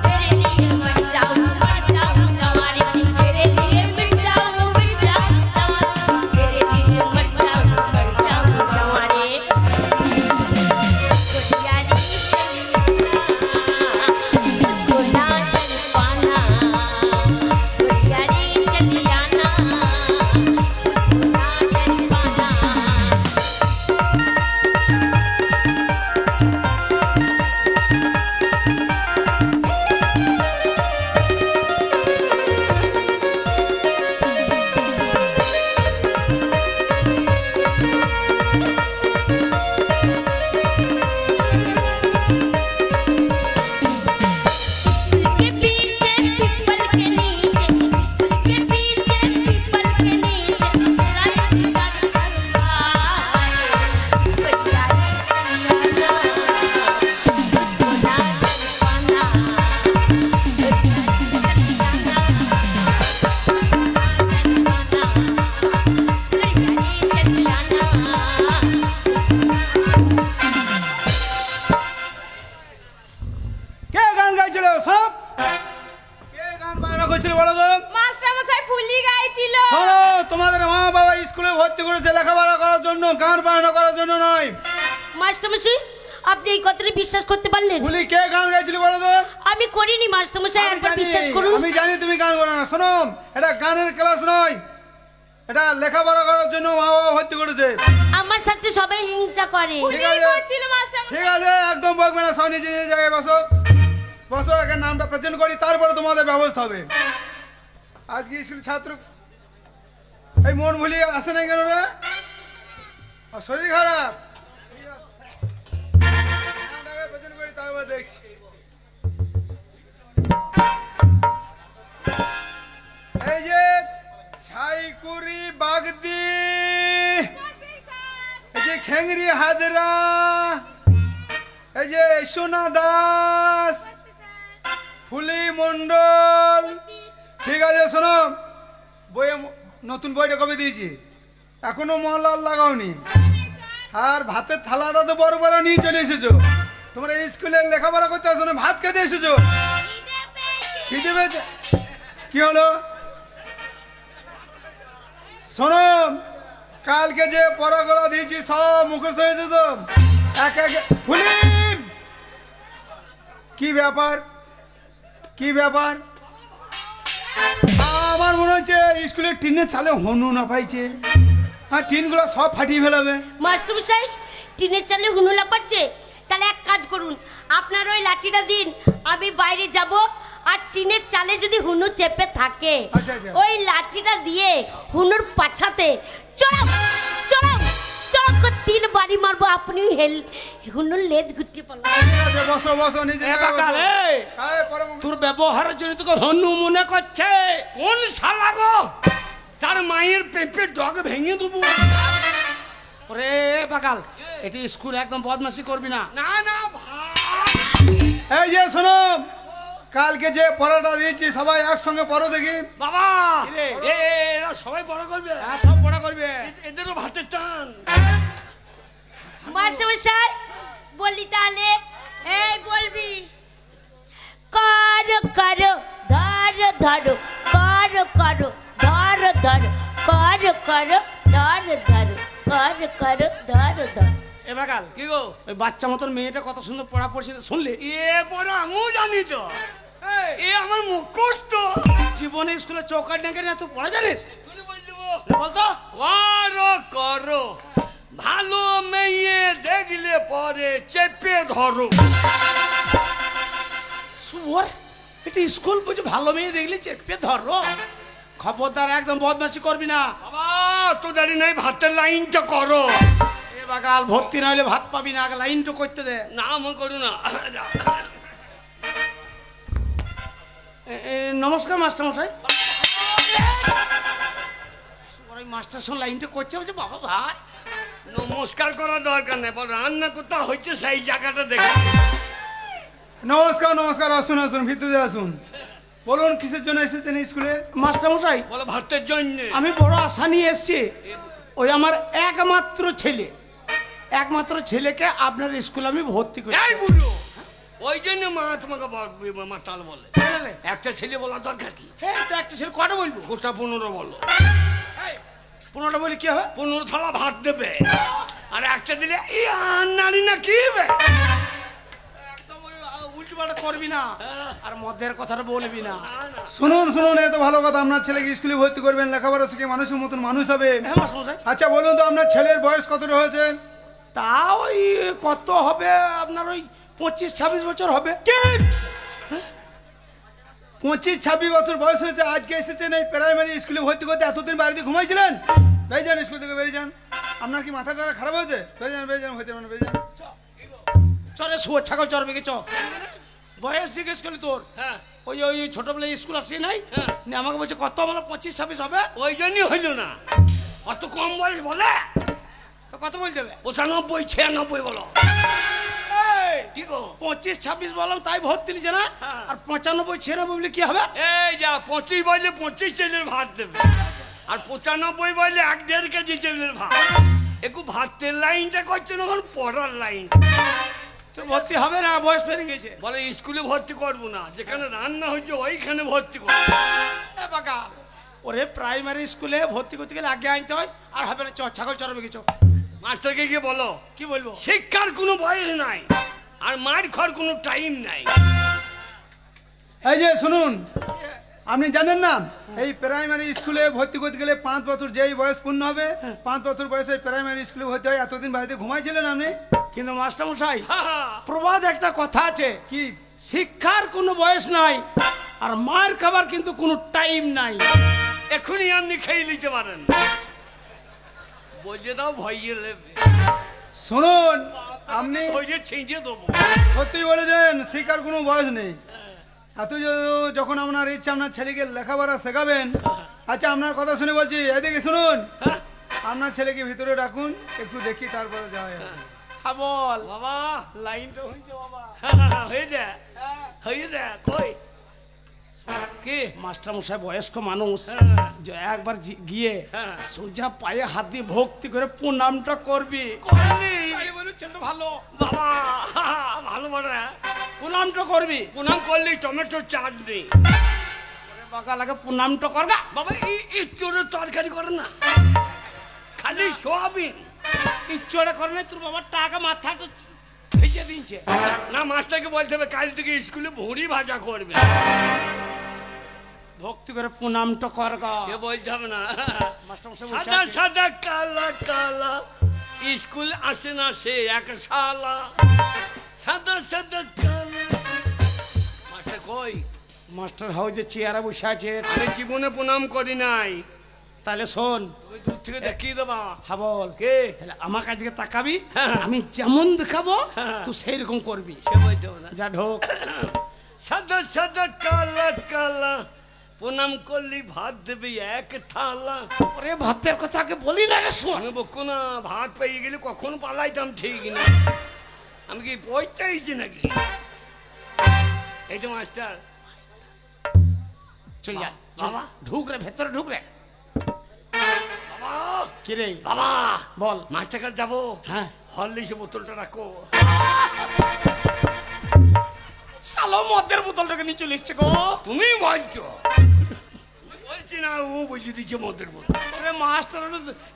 तेरे लिए मर जाऊं जवानी, तेरे लिए मिट जाऊं जवानी, तेरे लिए मर जाऊं जवानी। बढ़िया रे चलिया, मुझको ना कर पाना, बढ़िया रे चलिया ना, मुझको ना कर पाना। स्कूल के पीछे पीपल के नीचे, स्कूल के पीछे पीपल के नीचे तेरा इंतजार करूंगा। बढ़िया रे चलिया ना, मुझको ना कर पाना, बढ़िया रे चलिया ना, बढ़िया रे चलिया ना। কে গান গাইছিল সব? কে গান বাজনা করছিল বলো তো? মাস্টার মশাই ফুলি গাইছিল। শোনো, তোমাদের মা বাবা স্কুলে ভর্তি করেছে লেখাপড়া করার জন্য, গান বাজনা করার জন্য নয়। মাস্টারমশাই, আপনি এই কথাটা বিশ্বাস করতে পারলেন? বলি কে গান গাইছিল বলো তো? আমি করিনি মাস্টারমশাই, আমি একবার জানি, বিশ্বাস করুন। আমি জানি তুমি গান করো না। শোনো, এটা গানের ক্লাস নয়, এটা লেখাপড়া করার জন্য মা বাবা ভর্তি করেছে। আমার সাথে সবাই হিংসা করে। ঠিক ফুলি আছে। করছিল মাস্টার ঠিক আছে, একদম বকবে না, সব নিজে নিজের জায়গায় বসো। বসো, এখানে নামটা প্রেজেন্ট করি, তারপরে তোমাদের ব্যবস্থা হবে। আজকে স্কুল ছাত্র এই মন ভুলিয়ে আসে নাই কেন রে? শরীর খারাপ? পেছন করে তারপর দেখছি। এই যে ছাইকুড়ি বাগদি, এই যে খেংরি হাজরা, এই যে সোনা দাস, ফুলি মন্ডল। ঠিক আছে শোনো, বইয়ে নতুন বইটা কবে দিয়েছি, এখনো মহলাল লাগাওনি। আর ভাতের থালাটা তো বড় বড় নিয়ে চলে এসেছো। তোমরা স্কুলে লেখাপড়া করতে আসো না, ভাত খেতে এসেছো। খিদে পেয়েছে? কি হলো শোনো, কালকে যে পড়াগুলো দিয়েছি সব মুখস্থ হয়েছে তো? এক এক ফুলিম, কি ব্যাপার কি ব্যাপার? আমার মনে হচ্ছে স্কুলের টিনের চালে হনু না পাইছে। হ্যাঁ, টিনগুলো সব ফাটিয়ে ফেলাবে। মাস্টারমশাই, টিনের চালে হুনু লাপাচ্ছে? তাহলে এক কাজ করুন, আপনার ওই লাঠিটা দিন, আমি বাইরে যাব, আর টিনের চালে যদি হুনু চেপে থাকে আচ্ছা, আচ্ছা। ওই লাঠিটা দিয়ে হুনুর পাছাতে চড়াও চড়াও চড়াও করে 3 বাড়ি মারবো, আপনি হুনুর লেজ গুটিয়ে পালাবেন। ঠিক আছে, বসো বসো নিজে এ বাকাল, এই, তোর ব্যবহারের জন্য তোকে হনু মনে করছে। কোন শালা গো, তার মায়ের পেঁপের ডগ ভেঙে দেবো। ওরে বাকাল, এটি স্কুল একদম বদমাশি করবি না। না না ভাই, এই যে শোনো, কালকে যে পড়াটা দিয়েছি সবাই একসঙ্গে পড়ো দেখি। বাবা কি রে? এরা সবাই বড় করবে, হ্যাঁ, সব পড়া করবে। এদেরও ভাতের টান। মাস্টারমশাই বলি তাহলে, এই বলবি, করো করো ধরো ধরো, করো করো ধরো ধরো, করো করো ধরো ধরো, করো করো ধরো ধরো। এ বাকাল, কি গো, ওই বাচ্চা মতন মেয়েটা কত সুন্দর পড়া পড়ছে শুনলি? এ পরে আমিও জানি তো, এ আমার মুখস্থ। জীবনে স্কুলে চৌকাট ডেকে না তুই পড়া জানিস? শুনে বল দেবো, বলতো করো করো ভালো মেয়ে দেখলে পরে চেপে ধরো। শুভর, এটি স্কুল বুঝে ভালো মেয়ে দেখলি চেপে ধরো। খবরদার, একদম বদমাশি করবি না। বাবা তো জানি নাই, ভাতের লাইনটা করো। এ বাকাল, ভর্তি না হলে ভাত পাবি না, আগে লাইনটা করতে দে। না মন করু না। নমস্কার মাস্টার মশাই। ওই মাস্টার সঙ্গে লাইনটা করছে, বলছে বাবা ভাই। নমস্কার করার দরকার নেই, বল রান্না কোথা হচ্ছে সেই জায়গাটা দেখে। নমস্কার নমস্কার, আসুন আসুন, ভিতরে আসুন। বলুন কিসের জন্য এসেছেন স্কুলে? মাস্টার মশাই, বলো ভাতের জন্য। আমি বড় আশা নিয়ে এসেছি। ওই আমার একমাত্র ছেলেকে আপনার স্কুলে আমি ভর্তি করি। এই বুড়ো, ওই জন্য মা তোমাকে মাতাল বলে। একটা ছেলে বলা দরকার কি? হ্যাঁ, তো একটা ছেলে কটা বলবো? গোটা 15 বলো। 15টা বলি কি হবে? 15 থালা ভাত দেবে, আর একটা দিলে এই নারী না কি হবে? একদম উল্টো পাল্টা করবি না, আর মদের কথাটা বলবি না। শুনুন শুনুন, এত ভালো কথা, আপনার ছেলেকে স্কুলে ভর্তি করবেন, লেখাপড়া শিখে মানুষের মতন মানুষ হবে। হ্যাঁ মাস্টার মশাই। আচ্ছা বলুন তো, আপনার ছেলের বয়স কতটা হয়েছে? তা ওই কত হবে আপনার, ওই 25-26 বছর হবে। 25-26 বছর বয়স হয়েছে, আজকে এসেছেন এই প্রাইমারি স্কুলে ভর্তি করতে। এতদিন বাড়িতে ঘুমাইছিলেন? বেরিয়ে যান, স্কুল থেকে বেরিয়ে যান। আপনার কি মাথাটা খারাপ হয়েছে? বেরিয়ে যান হইতে মানে, বেরিয়ে যান। চলে শুয়ে ছাগল চড়বে চ। বয়স জিজ্ঞেস করলি তোর? হ্যাঁ, ওই ওই ছোটবেলায় স্কুল আসছি নাই, হ্যাঁ। নিয়ে আমাকে বলছে কত, আমার 25-26 হবে। ওই জন্যই হইল না, অত কম বয়স বলে। তো কত বলতে হবে? 95 96 বলো। এই, ঠিক গো, 25-26 বললাম, তাই ভর্তি নিচ্ছে না। হ্যাঁ। আর 95-96 বললে কি হবে? এই যা 25 বললে 25 চালের ভাত দেবে, আর 95 বললে 1.5 কেজি চালের ভাত। একটু ভাতের লাইনটা করছে না, এখন পড়ার লাইন। তোর ভর্তি হবে না, বয়স পেরিয়ে গেছে। বলে স্কুলে ভর্তি করবো না, যেখানে রান্না হচ্ছে ওইখানে ভর্তি করবো। এ বাকা, ওরে প্রাইমারি স্কুলে ভর্তি করতে গেলে আগে আনতে হয়, আর হবে না। ছাগল চড়বে কিছু। মাস্টারকে গিয়ে বলো কি বলবো? শিক্ষার কোনো বয়স নাই, আর মার খাওয়ার কোনো টাইম নাই। এই যে শুনুন, আপনি জানেন না এই প্রাইমারি স্কুলে ভর্তি করতে গেলে 5 বছর যেই বয়স পূর্ণ হবে, 5 বছর বয়সে প্রাইমারি স্কুলে ভর্তি হয়। এতদিন বাড়িতে ঘুমাইছিলেন আপনি? কিন্তু মাস্টার মশাই, হা, হা। প্রবাদ একটা কথা আছে, কি? শিক্ষার কোনো বয়স নাই, আর মার খাবার কিন্তু কোনো টাইম নাই। এখনই আপনি খেয়ে নিতে পারেন। বলছে দাও ভয়ে নেবে, শুনুন আপনি ভয়ে ছিঁচে দেবো। সত্যি বলেছেন, শিক্ষার কোনো বয়স নেই। এত যখন আপনার ইচ্ছা আপনার ছেলেকে লেখাপড়া শেখাবেন। আচ্ছা আপনার কথা শুনে বলছি, এদিকে শুনুন, হ্যাঁ, আপনার ছেলেকে ভিতরে রাখুন, একটু দেখি তারপরে যাওয়া যাবে। হ্যাঁ বল, বাবা লাইনটা হয়েছে বাবা। হয়ে যা, হয়ে যা, কই কি মাস্টার মশাই বয়স্ক মানুষ, হ্যাঁ। যে একবার গিয়ে হ্যাঁ। সোজা পায়ে হাত দিয়ে ভক্তি করে প্রণামটা করবি। করলি তাই বলে ছেলেটা ভালো, বাবা, ভালো বড় প্রণামটা করবি। প্রণাম করলি টমেটো চাটনি। বাঁকা লাগে প্রণামটা করবা। বাবা ইচ্ছুরে তরকারি করে না, খালি সোয়াবিন। ইচ্ছটা করে না, তোর বাবার টাকা মাথাটা ভেজে দিয়েছে। না, মাস্টারকে বলতে হবে কাল থেকে স্কুলে ভুঁড়ি ভাজা করবে। ভক্তি করে প্রণামটা করগা। কে বলতে হবে না। মাস্টার মশাই বলছে সাদা আছে। সাদা কালা কালা, স্কুল আসে না সে এক শালা। সাদা সাদা কালা। মাস্টার কই? মাস্টার হাউ যে চেয়ারে বসে আছে। আমি জীবনে প্রণাম করি নাই। তাহলে শোন, তুমি দূর থেকে দেখিয়ে দেবা। হ্যাঁ বল। কে? তাহলে আমার কাছে তাকাবি, হ্যাঁ। আমি যেমন দেখাবো হ্যাঁ। তুই সেই রকম করবি। সে বলতে হবে না। যা ঢোক। সাদা সাদা কালা কালা, প্রণাম করলি ভাত দেবে এক থালা। ওরে ভাতের কথা আগে বলি না রে, শোন। আমি বকো না, ভাত পেয়ে গেলে কখন পালাইতাম ঠিক না। আমি কি পয়টাইছি নাকি? এই তো মাস্টার। চল যা বাবা। ঢুক রে, ভেতরে ঢুক রে। বাবা, কি রে বাবা, বল। মাস্টার কাছে যাবো। হ্যাঁ। হরলিক্স বোতলটা রাখো। সালো মদের বোতলটাকে নিয়ে চলে এসছে গো। তুমি বলছো, বলছি না, ও বুঝিয়ে দিচ্ছে মদের বোতল। ওরে মাস্টার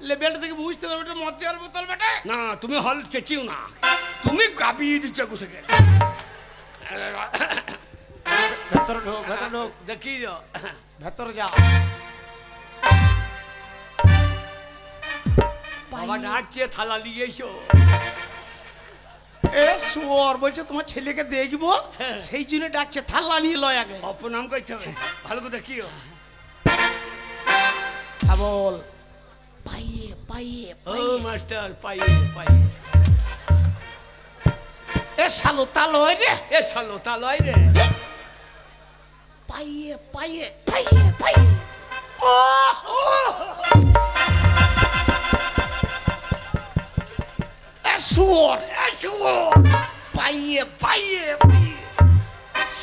লেভেলটা থেকে বুঝতে পারবে এটা মদের বোতল বেটে। না, তুমি হল চেঁচিও না, তুমি গাবিয়ে দিচ্ছ কোথাকে। ভেতরে ঢোক, ভেতরে ঢোক, দেখি ভেতরে যা। বাবা ডাকছে, থালা নিয়ে এসো। এ শুয়োর বলছে তোমার ছেলেকে দেখবো, হ্যাঁ। সেই জন্য ডাকছে, থালা নিয়ে লয় আগে। অপনাম করতে হবে, ভালো করে দেখিও। হ্যাঁ বল। পাইয়ে পাইয়ে ও পাইয়ে। মাস্টার, পাইয়ে পাইয়ে। এ শালো তা লয় রে। এ শালো তা লয় রে। পাইয়ে পাইয়ে পাইয়ে পাইয়ে। ও এ শুয়োর, এসো। পাইয়ে পাইয়ে পাইয়ে।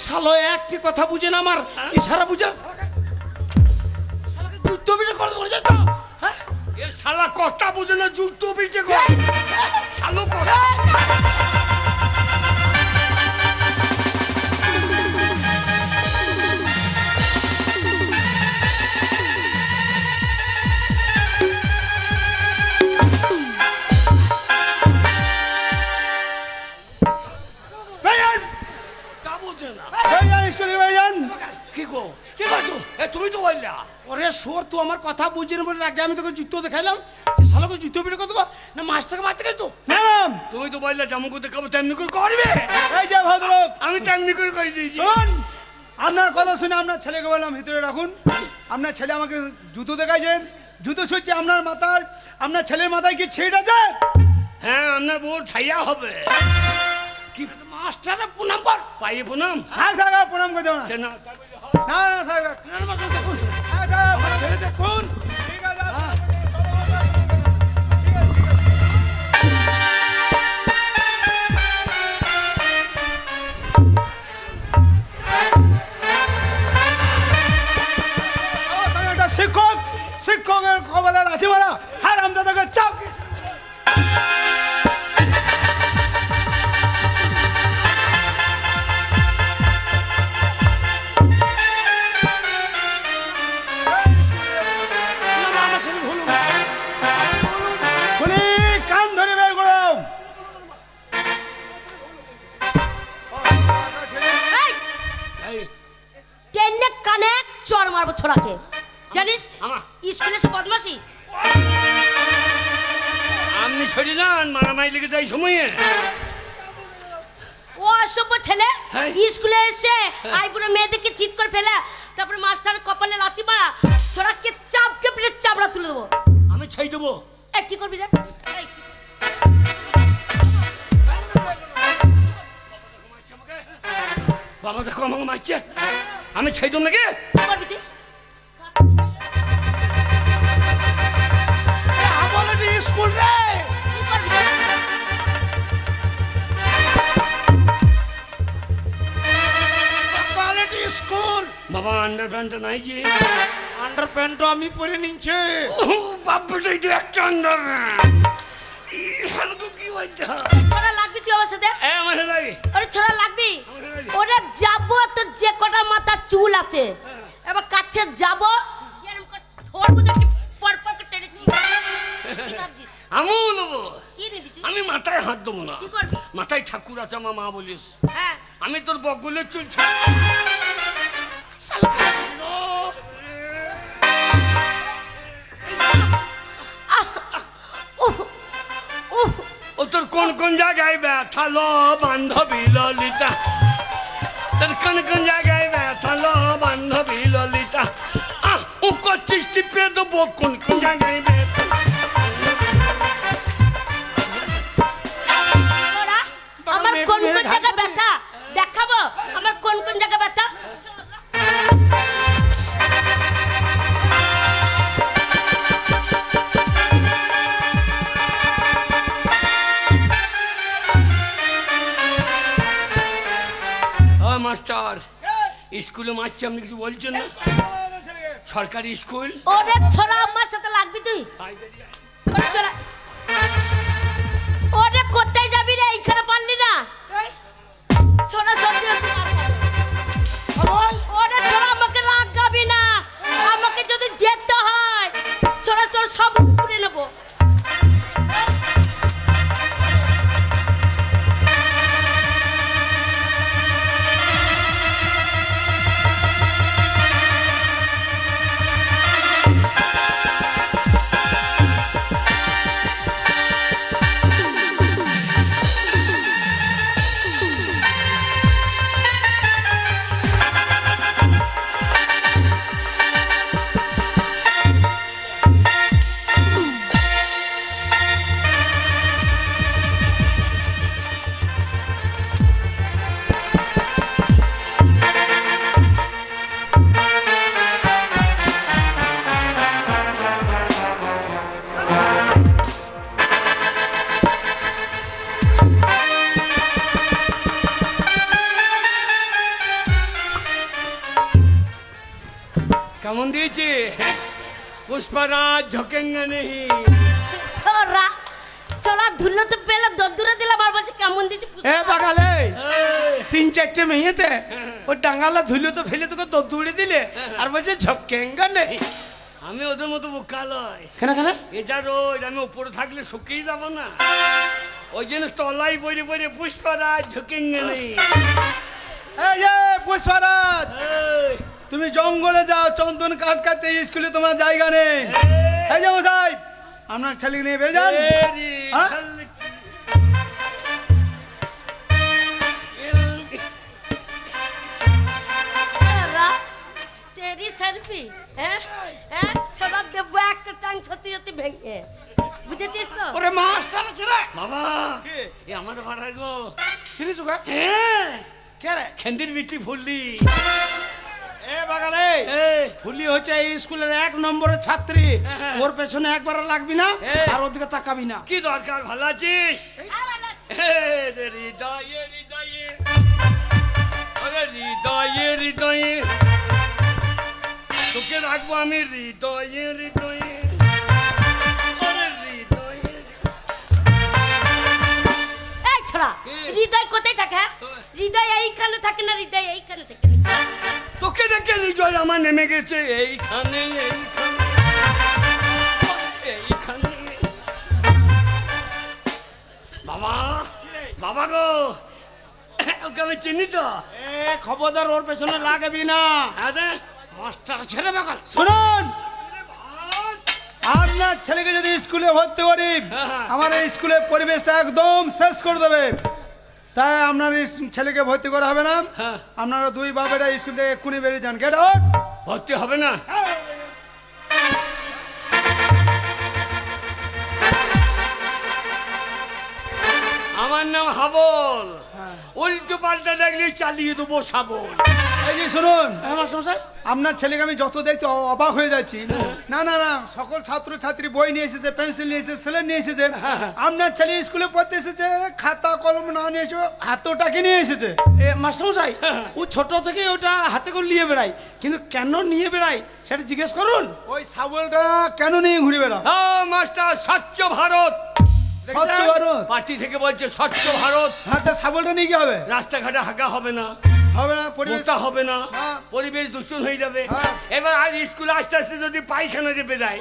শালো একটি কথা বুঝে না, আমার ইশারা বুঝে না। শালাকে যুদ্ধ বিড়ে করে দেবো বুঝেছ তো? হ্যাঁ? এ শালা কথা বুঝে না, যুক্ত পিঠে কর। শালো কথা। ভাইজান, তা বুঝে না। ভাইজান, স্কুলে ভাইজান। কি গো? কি করছো? এ তুমি তো বললা। ওরে শোর, তুই আমার কথা বুঝে না বলে আগে আমি তোকে জুতো দেখাইলাম, শালাকে জুতো বিড়ে করে দেবো না, মাস্টারকে মারতে গেছো। ম্যাম, তুমি তো বললা যেমন করে দেখাবো তেমনি করে করবে। এই যে ভদ্রলোক, আমি তেমনি করে করে দিয়েছি। শুন, আপনার কথা শুনে আপনার ছেলেকে বললাম ভিতরে রাখুন। আপনার ছেলে আমাকে জুতো দেখাইছেন, জুতো ছুটছে আপনার মাথার, আপনার ছেলের মাথায় কি ছিট আছে? হ্যাঁ, আপনার বউ ছাইয়া হবে। কি মাস্টারে প্রণাম কর। পাইয়ে প্রণাম। থাক থাক, আর প্রণাম করে দেবো না। সে না, তা বলে হবে। না না, থাক থাক। না, না, মাস্টার দেখুন, থাক, থাক। আমার ছেলে দেখুন। ঠিক আছে, ঠিক আছে। শিক্ষক, শিক্ষকের কবলে লাথি মারা, হারাম দাদাকে চাপ। না, না, আমার ছেলে ভুল। খুলি, কান ধরে বের করো। এই, এই, টেনে কানে চড় মারবো ছোড়াকে, জানিস? আমা। স্কুলে সে বদমাসি। আপনি সরে যান, মারামারি লেগে যায় সময়ে। ও অসভ্য ছেলে হ্যাঁ। স্কুলে এসে আইবুড়ো মেয়েদেরকে চিৎ করে ফেলে, তারপরে মাস্টার কপালে লাথি মারা, ছোড়াকে দেবো। এই কি করবি রে? এই, বাবা দেখো আমাকে মারছে, আমি ছেড়ে দেবো নাকি? কি করবি তুই? আমলের স্কুল রে, কি করবি তুই? Quality school. বাবা আন্ডার প্যান্টটা নাই যে? আন্ডার প্যান্টও আমি পরে নিচ্ছে। বাপটাই তো একটা আন্ডার কি বলছে? ছোড়া লাগবি তুই আমার সাথে? আমার লাগে ওরে ছোড়া লাগবি? ওরে যাবো তো যে কটা মাথা চুল আছে এবার কাছে যাবো এরকম করে থোর বুঝে পর পর করে টেনেছি। কি ভাবছিস? আমিও নেবো। কি নিবি তুই? আমি মাথায় হাত দেবো না। কি করবি? মাথায় ঠাকুর আছে আমার মা বলিস। হ্যাঁ আমি তোর বগলের চুল ও তোর কোন কোন জায়গায় ব্যথা লো বান্ধবী ললিতা, তোর কোন কোন জায়গায় ব্যথা লো বান্ধবী ললিতা, ও করছিস টিপে দেবো কোন কোন জায়গায় ব্যথা। তোরা আমার কোন কোন জায়গা ব্যথা দেখাবো? আমার কোন কোন জায়গা ব্যথা? ও মাস্টার, স্কুলে মারছি আপনি কিছু বলছেন না? সরকারি স্কুল। ওরে ছোড়া আমার সাথে লাগবি তুই? ওরে ছোড়া, ওরে কোথায় যাবি রে? এইখানে পারলি না? ছোড়া সত্যি সত্যি মার খাবে। ওরে ছোড়া আমাকে রাগ যাবি না, আমাকে যদি যেতে হয় ছোড়া তোর সব উপরে নেবো। কেমন দিয়েছে? পুষ্পরাজ ঝোঁকেঙ্গে নেই। ছোড়া ছোড়া ধুলো তো পেলে দূরে দিলাম আর বলছে কেমন দিচ্ছি। এ বাগালে 3-4টে মেয়েতে ও ডাঙ্গালা ধুলো তো ফেলে তোকে দৌড়ে দিলে আর বলছে ঝক্কেঙ্গা নেই। আমি ওদের মতো বোকা লয়। কেন কেন? এটা রোজ আমি উপরে থাকলে শুকিয়ে যাব না, ওই জন্য তলাই বইরে বইরে পুষ্পরাজ ঝোঁকেঙ্গে নেই। এই যে পুষ্পরাজ, এই, তুমি জঙ্গলে যাও চন্দন কাঠ কাটতে, স্কুলে তোমার জায়গা নেই। এই যে মশাই, আপনার ছেলেকে নিয়ে বেরিয়ে যান। তেরি হ্যাঁ? ঝলকি। ছোড়া তেরি সারবি? হ্যাঁ হ্যাঁ ছোড়া দেবো একটা টাং সত্যি সত্যি ভেঙে, বুঝেছিস তো? ওরে মাস্টার আছে রে। বাবা এ আমাদের পাড়ার গো। চিনিস ওকে? হ্যাঁ, কে রে? খেন্দির বিটি ফুললি। এ বাগালে এই, ফুলি হচ্ছে এই স্কুলের 1 নম্বরের ছাত্রী। হ্যাঁ। ওর পেছনে একবার লাগবি না হ্যাঁ। আর ওদিকে তাকাবি না। কি দরকার? ভালো আছিস? হ্যাঁ, ভালো আছি। হৃদয়ে হৃদয়ে, ওরে হৃদয়ে হৃদয়ে, তোকে রাখবো আমি হৃদয়ে হৃদয়ে, ওরে হৃদয়ে। এই ছোড়া কি? হৃদয় কোথায় থাকে? হ্যাঁ? হৃদয় এইখানে থাকে না, হৃদয় এইখানে থাকে না। তোকে দেখে হৃদয় আমার নেমে গেছে এইখানে এইখানে এইখানে। বাবা বাবা গো, ওকে আমি চিনি তো। এ খবরদার ওর পেছনে লাগবি না। হ্যাঁ রে? মাস্টার ছেড়ে বাগাল। শুনুন, ভাই, আপনার ছেলেকে যদি স্কুলে ভর্তি করি, হ্যাঁ। আমার এই স্কুলের পরিবেশটা একদম শেষ করে দেবে। তাই আপনার এই ছেলেকে ভর্তি করা হবে না। হ্যাঁ। আপনারা দুই বাবেরা স্কুল থেকে এক্ষুনি বেরিয়ে যান। Get out. ভর্তি হবে না? আমার নাম হাবল, হ্যাঁ। উল্টো পাল্টা দেখলে চালিয়ে দেবো শাবল। এই যে শুনুন, হ্যাঁ মাস্টারমশাই, আপনার ছেলেকে আমি যত দেখতে অবাক হয়ে যাচ্ছি। না না না, সকল ছাত্র ছাত্রী বই নিয়ে এসেছে, পেন্সিল নিয়ে এসেছে, স্লেট নিয়ে এসেছে। আপনার ছেলে স্কুলে পড়তে এসেছে, খাতা কলম না নিয়ে এসে হাতটাকে নিয়ে এসেছে। মাস্টারমশাই ও ছোট থেকে ওটা হাতে করে নিয়ে বেড়ায়, কিন্তু কেন নিয়ে বেড়ায় সেটা জিজ্ঞেস করুন। ওই শাবলটা কেন নিয়ে ঘুরে বেড়া? হ্যাঁ মাস্টার, স্বচ্ছ ভারত স্বচ্ছ ভারত পার্টি থেকে বলছে স্বচ্ছ ভারত। হ্যাঁ, তা শাবলটা নিয়ে কি হবে? রাস্তাঘাটে হাঁকা হবে না, হবে না, পরিবেশ মোটা হবে না, হ্যাঁ। পরিবেশ দূষণ হয়ে যাবে। হ্যাঁ। এবার আজ স্কুলে আস্তে আস্তে যদি পায়খানা চেপে যায়,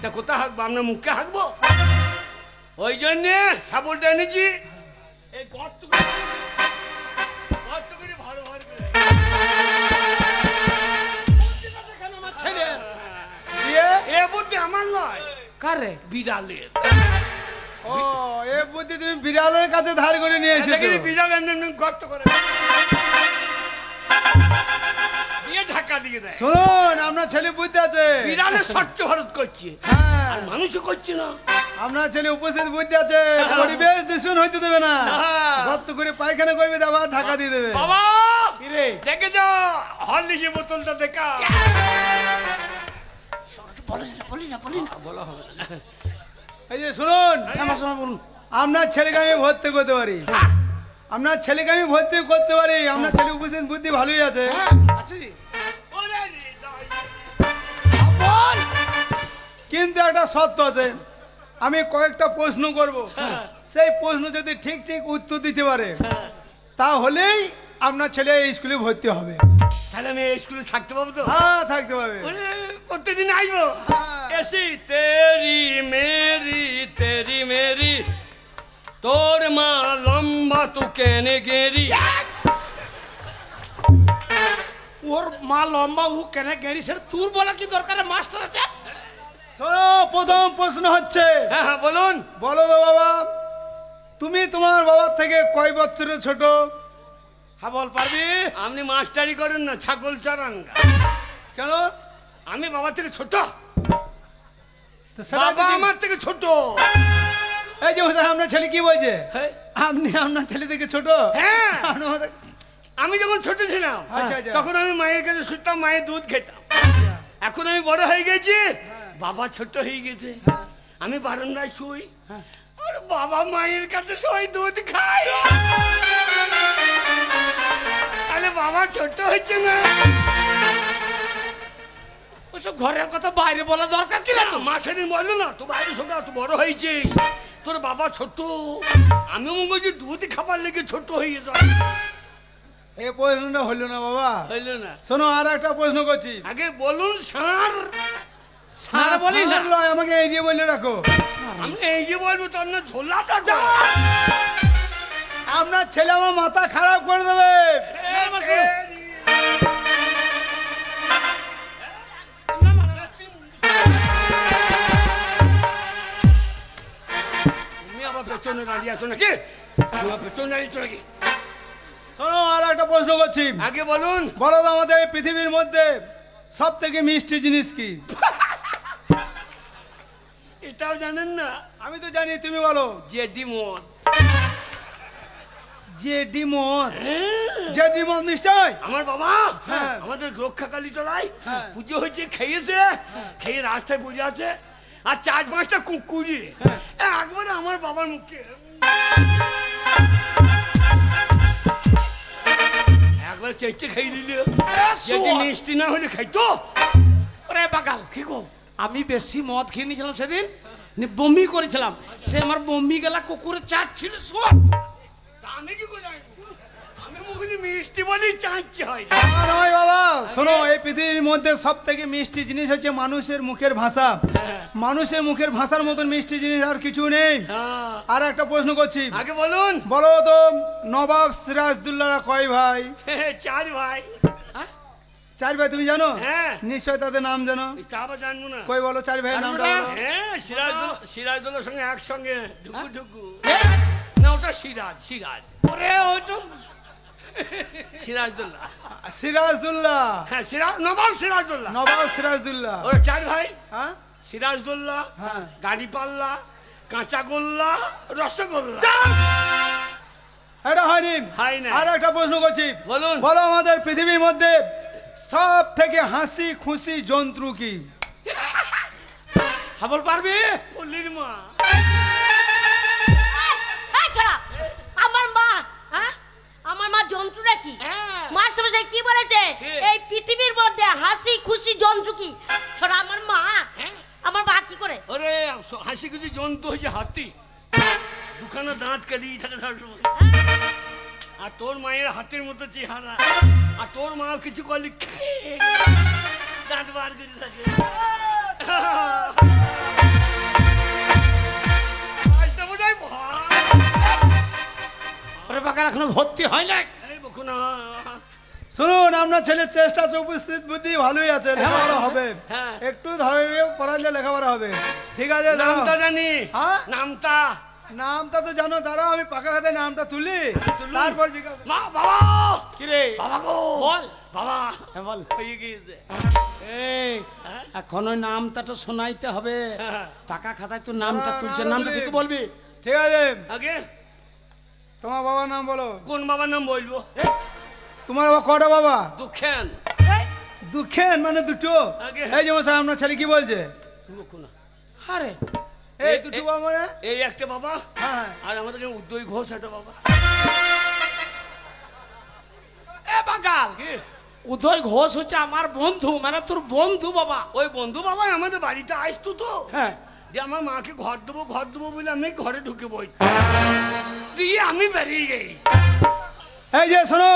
তা কোথায় হাঁকবো? আমরা মুখে হাঁকবো? ওই জন্যে সাবলটা এনেছি। এই গর্ত করে ভালো ভালো করে। আমার ছেলে দিয়ে এ বুদ্ধি আমার নয়, কার রে? বিড়ালের। ও, এ বুদ্ধি তুমি বিড়ালের কাছে ধার করে নিয়ে এসেছো। দেখিনি বিড়াল এমনি গর্ত করে দিয়ে ধাক্কা দিয়ে দেয়। শুনুন, আপনার ছেলে বুদ্ধি আছে। বিড়ালে স্বচ্ছ ভারত করছে, হ্যাঁ, আর মানুষও করছে না। আপনার ছেলে উপস্থিত বুদ্ধি আছে, পরিবেশ দূষণ হইতে দেবে না। হ্যাঁ। গর্ত করে পায়খানা করবে, আবার ঢাকা দিয়ে দেবে। বাবা কি রে? দেখে যাও হরলিক্সের বোতলটা দেখা। বলি না বলা হবে না। এই যে শুনুন, হ্যাঁ মাস্টারমশাই বলুন। আপনার ছেলেকে আমি ভর্তি করতে পারি। আপনার ছেলেকে আমি ভর্তি করতে পারি। আপনার ছেলে উপস্থিত বুদ্ধি ভালোই আছে, হ্যাঁ আছে জি। ওরে রে দাই। বল। কিন্তু একটা শর্ত আছে। আমি কয়েকটা প্রশ্ন করব, সেই প্রশ্ন যদি ঠিক ঠিক উত্তর দিতে পারে, তাহলেই আপনার ছেলে এই স্কুলে ভর্তি হবে। তাহলে আমি এই স্কুলে থাকতে পাবো তো? হ্যাঁ, থাকতে পারবে। ওরে, প্রত্যেকদিন আসবো। হ্যাঁ। এসি তেরি মেরি তোর মা লম্বা তু কেনে গেরি। ওর মা লম্বা, ও কেন গেড়ি, সেটা তোর বলা কি দরকার? মাস্টার আছে। শোনো, প্রথম প্রশ্ন হচ্ছে, হ্যাঁ হ্যাঁ বলুন। বলো তো বাবা, তুমি তোমার বাবার থেকে কয় বছরের ছোট? হ্যাঁ বল, পারবি? আপনি মাস্টারি করেন না, ছাগল চারাঙ্গা। কেন? আমি বাবার থেকে ছোট, তো সেটা বাবা যদি- আমার থেকে ছোট। এই যে হোসেন, আপনার ছেলে কি বলছে? হ্যাঁ। আপনি আপনার ছেলে থেকে ছোট? হ্যাঁ। আপনি আমাদের- আমি যখন ছোট ছিলাম আচ্ছা, আচ্ছা। তখন আমি মায়ের কাছে শুতাম, মায়ের দুধ খেতাম। এখন আমি বড় হয়ে গেছি, বাবা ছোট হয়ে গেছে, আমি বারান্দায় শুই, আর বাবা মায়ের কাছে শুই, দুধ খাই। তাহলে বাবা ছোট হচ্ছে না? ওসব ঘরের কথা বাইরে বলা দরকার কি না তো? মা সেদিন বললো না, তো বাইরে শোকা, তুই বড় হয়েছিস, তোর বাবা ছোট। আমিও বলছি দুধ খাবার লেগে ছোট হয়ে গেছে। এই প্রশ্নটা হলো না বাবা। হইলো না? শোনো, আর একটা প্রশ্ন করছি। আগে বলুন স্যার। স্যার বলি না। স্যার লয়, আমাকে এই দিয়ে বলে রাখো। আমি এই যে বলবো তো আপনার ঝোলাটা যা। আপনার ছেলে আমার মাথা খারাপ করে দেবে। তুমি আবার পেছনে দাঁড়িয়ে আছো নাকি? তোমার পেছনে দাঁড়িয়েছো নাকি? শোনো, আর একটা প্রশ্ন করছি। আগে বলুন। বলো তো, আমাদের এই পৃথিবীর মধ্যে সব থেকে মিষ্টি জিনিস কি? এটাও জানেন না? আমি তো জানি, তুমি বলো। জেডি মদ। জেডি মদ? জেডি মদ মিষ্টি হয়? আমার বাবা হ্যাঁ। আমাদের রক্ষাকালী তলায় হ্যাঁ। পুজো হয়েছে, খেয়েছে, খেয়ে রাস্তায় পড়ে আছে, আর 4-5টা কুকুরি একবারে আমার বাবার মুখে একবার চেষ্টা খেয়ে দিল। যদি মিষ্টি না হলে খাইতো। ওরে বাগাল, কি গো? আমি বেশি মদ খেয়ে নিয়েছিলাম সেদিন, বমি করেছিলাম, সে আমার বমি গেলা কুকুরের চাট ছিল। সব তা আমি কি করে জানবো? আমি মুখে মিষ্টি বলেই চাঁচি হয়। আর নয় বাবা, শোনো, এই পৃথিবীর মধ্যে সব থেকে মিষ্টি জিনিস হচ্ছে মানুষের মুখের ভাষা। মানুষের মুখের ভাষার মতন মিষ্টি জিনিস আর কিছু নেই। হ্যাঁ। আর একটা প্রশ্ন করছি। আগে বলুন। বলো তো, নবাব সিরাজদৌল্লারা কয় ভাই? 4 ভাই। 4 ভাই, তুমি জানো? হ্যাঁ। নিশ্চয় তাদের নাম জানো। তা আবার জানবো না? কই বলো 4 ভাইয়ের নামটা বলো। হ্যাঁ, সিরাজদৌল্লার সঙ্গে একসঙ্গে ঢুকু ঢুকু। না, ওটা সিরাজ। ওরে ওইটা সিরাজদৌল্লা। সিরাজদৌল্লা। হ্যাঁ, নবাব সিরাজদৌল্লা। নবাব সিরাজদৌল্লা। ওরা 4 ভাই। হ্যাঁ, সিরাজদৌল্লা, হ্যাঁ। দাড়িপাল্লা, কাঁচাগোল্লা, রসগোল্লা। এটা হয়নি। হয় না। আর একটা প্রশ্ন করছি, বলুন। বলো আমাদের পৃথিবীর মধ্যে সব থেকে হাসি খুশি জন্তু কি? হাবল পারবি? পল্লীর মা। এই ছোড়া, আমার মা, হ্যাঁ? আমার মা জন্তু নাকি? হ্যাঁ। মাস্টারমশাই কি বলেছে? কি? এই পৃথিবীর মধ্যে হাসি খুশি জন্তু কি? ছোড়া আমার মা। হ্যাঁ। আমার মা কি করে? ওরে হাসি খুশি জন্তু হয়েছে হাতি, দুখানা দাঁত কালিয়ে থাকে সবসময়। আর তোর মায়ের হাতের মতো চেহারা, আর তোর মা কিছু করলে দাঁত বার করে থাকে। আজটা বোধহয় ভয়। ওরে বাকাল এখনো ভর্তি হয় না। এই বকো না। শুনুন, আপনার ছেলের চেষ্টা উপস্থিত বুদ্ধি ভালোই আছে, লেখাপড়া হবে। হ্যাঁ। একটু ধরে পড়ালে লেখাপড়া হবে। ঠিক আছে, দাঁড়াও। নামটা জানি। হ্যাঁ? নামটা নামটা তো জানো, দাঁড়াও আমি পাকা খাতায় নামটা তুলি, তুলুন। তারপর জিজ্ঞাসা। মা, বাবা, কি রে? বাবা গো, বল। বাবা হ্যাঁ, বল। হয়ে গিয়েছে। এই হ্যাঁ? এখন ওই নামটা তো শোনাইতে হবে। হ্যাঁ। পাকা খাতায় তুই নামটা না, তুলছে, না, নামটা তুলি। ঠিক বলবি। ঠিক আছে, আগে তোমার বাবার নাম বলো। কোন বাবার নাম বলবো? তোমার বাবা কটা বাবা? দুঃখেন। দুঃখেন মানে দুটো? আগে। এই যে মশাই, আপনার ছেলে কি বলছে? বকো না। আরে এই দুটো বাবা মানে? এই একটা বাবা, হ্যাঁ। আর আমাদের উদ্যোগ ঘোষ একটা বাবা। এ বাকাল, কি? উদয় ঘোষ হচ্ছে আমার বন্ধু, মানে তোর বন্ধু বাবা। ওই বন্ধু বাবা আমাদের বাড়িতে আসতো তো, হ্যাঁ। যে আমার মাকে ঘর দেবো বলে আমি ঘরে ঢুকে বই দিয়ে আমি বেরিয়ে গেই। এই যে শোনো,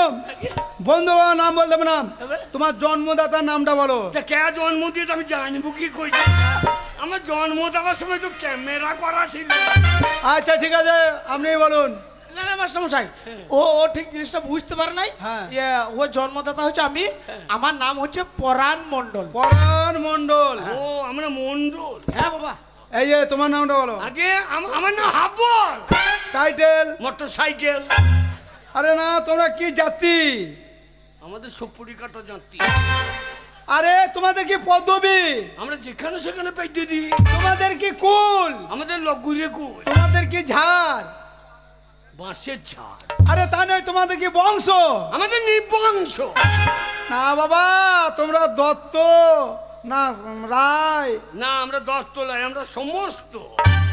বন্ধু বাবার নাম বলতে হবে না, তবে? তোমার জন্মদাতার নামটা বলো। তা কে জন্ম দিয়েছে আমি জানবো কি করি? আমার জন্ম দেওয়ার সময় তো ক্যামেরা করা ছিল। আচ্ছা ঠিক আছে, আপনি বলুন। না না মাস্টারমশাই, ও ও ঠিক জিনিসটা বুঝতে পারে নাই। হ্যাঁ। ও জন্মদাতা হচ্ছে আমি, আমার নাম হচ্ছে পরাণ মণ্ডল। পরাণ মণ্ডল। ও আমরা মন্ডল। হ্যাঁ বাবা। এই যে তোমার নামটা বলো। আগে আমার নাম হাবল। টাইটেল? Motor cycle. আরে না, তোমরা কি জাতি? আমাদের সপুরি কাটা জাতি। আরে তোমাদের কি পদবী? আমরা যেখানে সেখানে পেয়ে দিই। তোমাদের কি কুল? আমাদের লগুরে কুল। তোমাদের কি ঝাড়? বাঁশের ঝাড়। আরে তা নয়, তোমাদের কি বংশ? আমাদের নিবংশ। না বাবা, তোমরা দত্ত না রায়, না আমরা দত্তলাই, আমরা সমস্ত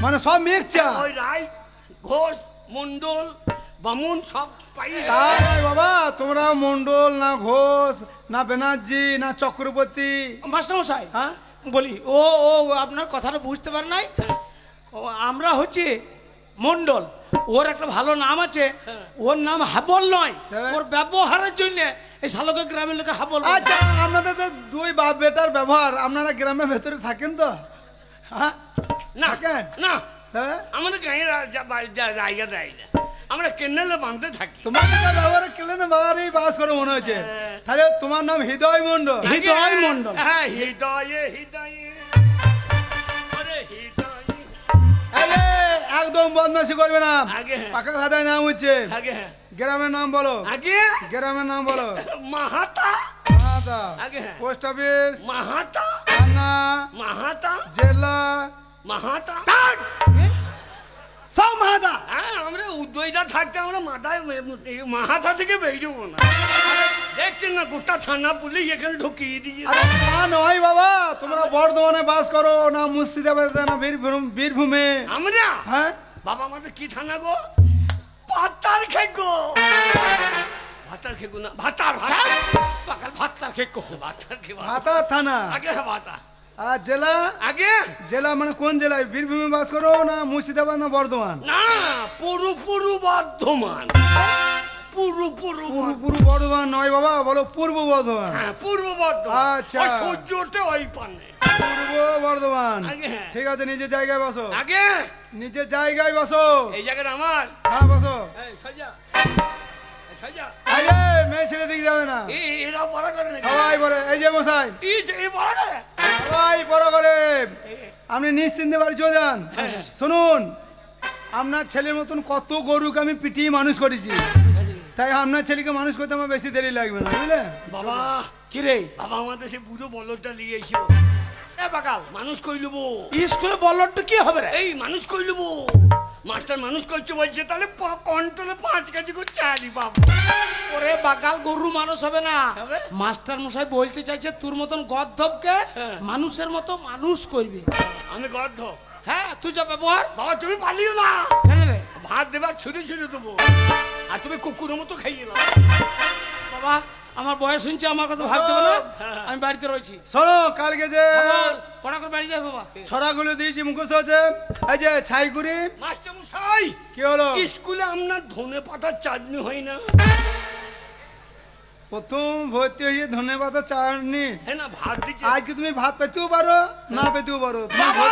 মানে সব মিক্সচার। ওই রায়, ঘোষ, মন্ডল, বামুন সব পাই। তা নয় বাবা, তোমরা মন্ডল না ঘোষ না ব্যানার্জি না চক্রবর্তী। মাস্টারমশাই, হ্যাঁ? বলি ও ও আপনার কথাটা বুঝতে পারে নাই। ও, আমরা হচ্ছে মণ্ডল, ওর একটা ভালো নাম আছে, ওর নাম হাবল নয়, হ্যাঁ। ওর ব্যবহারের জন্য এই শালকে গ্রামের লোকে হাবল বলে। আচ্ছা, আপনাদের তো দুই বাপ বেটার ব্যবহার, আপনারা গ্রামের ভেতরে থাকেন তো? হ্যাঁ না থাকেন? না, হ্যাঁ, আমাদের গাঁয়ে জায়গা দেয় না, আমরা কেনেলে বাঁধতে থাকি। তোমাদের যা ব্যবহারে কেলেন বাড়ি বাস করে মনে হচ্ছে। হ্যাঁ। তাহলে তোমার নাম হৃদয় মণ্ডল। হৃদয় মণ্ডল। হ্যাঁ, হৃদয়ে হৃদয়ে, ওরে হৃদয়ে। এই যে, একদম বদমাশি করবে না। আগে হ্যাঁ। পাকা খাতায় নাম হচ্ছে। আগে হ্যাঁ। গ্রামের নাম বলো। আগে গ্রামের নাম বলো। মাহাতা। মাহাতা। আগে হ্যাঁ। Post office. মাহাতা। থানা। মাহাতা। জেলা। মাহাতা। সব মাহাতা। হ্যাঁ, আমরা উদ্যোগটা থাকতে আমরা মাথায় মাহাতা থেকে বেরোবো না। দেখছেন না, গোটা থানা পুলিশ এখানে ঢুকিয়ে দিয়ে। আরে তা নয় বাবা, তোমরা বর্ধমানে বাস করো না মুর্শিদাবাদে না বীরভূমে? আমরা হ্যাঁ, বাবা আমাদের কি থানা গো? ভাতার খেগো। ভাতার খেগো না, ভাতার ভাতার পাকাল ভাতটা খেয়ে কো। ভাতার খেগো। ভাতা থানা। আগে হ্যাঁ ভাতা। আর জেলা? আগে জেলা মানে কোন জেলায়? বীরভূমে বাস করো না মুর্শিদাবাদ না বর্ধমান? না, পুরু বর্ধমান। পুরু পুরো বর্ধমান নয় বাবা, বলো পূর্ব বর্ধমান। হ্যাঁ, পূর্ব বর্ধমান। আচ্ছা। ওই সূর্যতে ওই পানে। পূর্ব বর্ধমান। আগে হ্যাঁ। ঠিক আছে, নিজের জায়গায় বসো। আগে নিজের জায়গায় বসো। এই জায়গাটা আমার। হ্যাঁ বসো। এই সাজা, এই সাজা। আরে মেয়ে ছেলে দিকে যাবে না, এরা পড়া করে নাকি? সবাই পড়ে। এই যে মশাই, এই পড়া করে। সবাই পড়া করে। আপনি নিশ্চিন্তে বাড়ি চলে যান। শুনুন, আপনার ছেলের মতন কত গরুকে আমি পিটিয়ে মানুষ করেছি, তাই আপনার ছেলেকে মানুষ করতে আমার বেশি দেরি লাগবে না, বুঝলেন? বাবা কি রে? বাবা আমাদের সে বুড়ো বলদটা নিয়ে এসো। এ পাকাল, মানুষ কই লুবো। স্কুলে বলটা কি হবে রে? এই মানুষ কই লুবো। মাস্টার মানুষ করছে বলছে, তাহলে কন্ট্রোলে 5 কেজি করে চালই পাবো। ওরে বাগাল গরু মানুষ হবে না। হবে? মাস্টার মশাই বলতে চাইছে তোর মতন গদ্ধবকে হ্যাঁ। মানুষের মতো মানুষ করবি। আমি গর্ধ। হ্যাঁ তুই যা ব্যবহার। বাবা তুমি পালিও না, কেন রে ভাত দেবার ছুটে ছুটে দেবো, আর তুমি কুকুরের মতো খাইয়ে নাও। বাবা? আমার বয়স শুনছে, আমার কথা ভাবতে হবে না, আমি বাড়িতে রয়েছি। শোনো, কালকে যে বল, পড়া করে বাড়ি যাই বাবা। ছড়াগুলো দিয়েছি মুখস্থ হচ্ছে, এই যে ছাইগুড়ি। মাস্টার মশাই, কি হলো? স্কুলে আপনার ধনে পাতার চাটনি হয় না? প্রথম ভর্তি হয়ে ধন্যবাদ চাটনি। হ্যাঁ না, ভাত দিচ্ছে। আজকে তুমি ভাত পেতেও পারো, না পেতেও পারো। তুমি বাবা!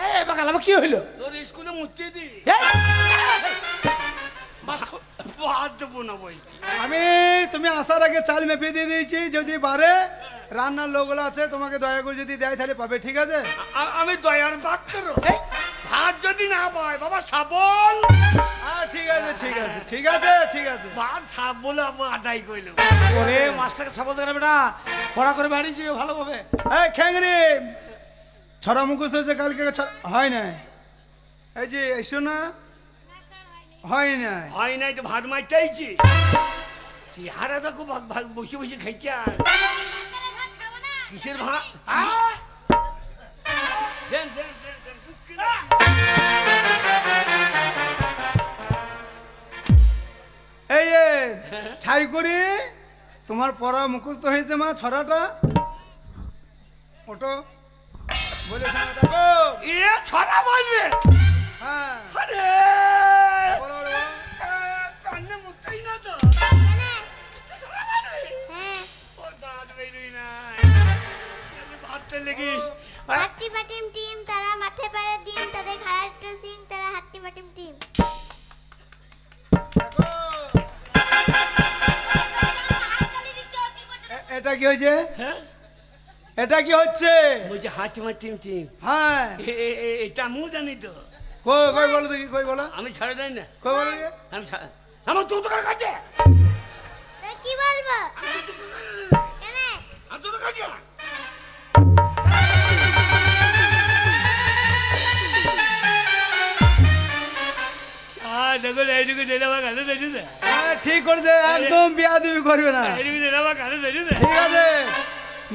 এই বাগাল আমার কি হইলো? তোর স্কুলে মুতে দি, এই! ভাত দেবো না বই। তুমি আসার আগে চাল মেপে দিয়ে দিয়েছি, যদি পারে রান্নার লোকগুলো আছে, তোমাকে দয়া করে যদি দেয় তাহলে পাবে, ঠিক আছে? আমি দয়ার পাত্র, ভাত যদি না পাই বাবা সাবল। ঠিক আছে ঠিক আছে ঠিক আছে ঠিক আছে। ভাত সাবল আদায় করলো। ওরে মাস্টারকে সাবল দেবে বেটা, পড়া করে বাড়ি যাও ভালোভাবে। এই খ্যাংরি, ছড়া মুখস্থ হয়েছে কালকে, হয় না? এই যে এসো না, হয় না। হয় নাই তো ভাত মারতেইছি, চেহারা দেখো বসে বসে খাইছে। আর কিসের ভাত? দেন দেন দেন দেন, বুঝছি না। এই যে ছাই করি, তোমার পড়া মুখস্থ হয়েছে মা, ছড়াটা ওটো বলে শোনা, দেখো। এ ছড়া বলবে? হ্যাঁ আরে বলো, বলো। কান্নে মুতেই না তো। ছড়া বলবে? ও দাঁত বেরোই নাই, ভাতটা লেগিস। হাট্টি বাটিম টিম, তারা মাঠে পারে ডিম, তাদের খারাপ ড্রেসিং, তারা হাট্টি বাটিম টিম। এটা কি হয়েছে? হ্যাঁ, এটা কি হচ্ছে? বলছে হাত মার টিম টিম। হ্যাঁ এটা আমিও জানি তো। কই কই বলো দেখি, কই বলো, আমি ছাড়া যাই না, কই বলো দেখি। আমি আমার তো দোকান কাছে, তা কি বলবো? কেন? আমি তো কাছে। দেখো এইটুকু দিলে আমার কাছে ধরি না, হ্যাঁ, ঠিক করে দে, একদম বিয়াদবি করবে না, এইটুকু দিলে আমার কাছে ধরি না। ঠিক আছে?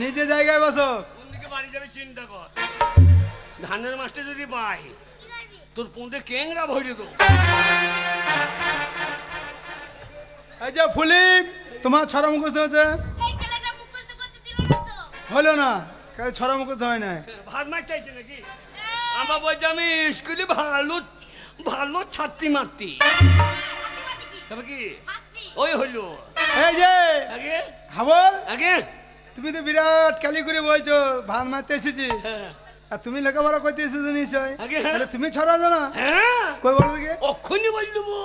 নিজে জায়গায় বসো। কোন দিকে বাড়ি যাবে চিন্তা কর। ধানের মাছটা যদি পাই, কি করবি? তোর পুঁতে কেংরা ভরে দেবো। এই যে ফুলি, তোমার ছড়া মুখস্থ হয়েছে? এই ছেলেটা মুখস্থ করতে দিল না তো। হলো না, কাল ছড়া মুখস্থ হয় না। ভাত মাছ চাইছে নাকি? আমার বলছে আমি স্কুলে ভালো ভালো ছাত্রী মাত্রী। তবে কি ওই হইলো এই যে আগে হাবল, আগে। তুমি তো বিরাট কালি করে বলছো ভাত মারতে এসেছিস, হ্যাঁ আর তুমি লেখাপড়া করতে এসেছো নিশ্চয়, আগে, হ্যাঁ। তাহলে তুমি ছড়া জানো? হ্যাঁ, কই বলো দেখি। অক্ষুনি বল দেবো।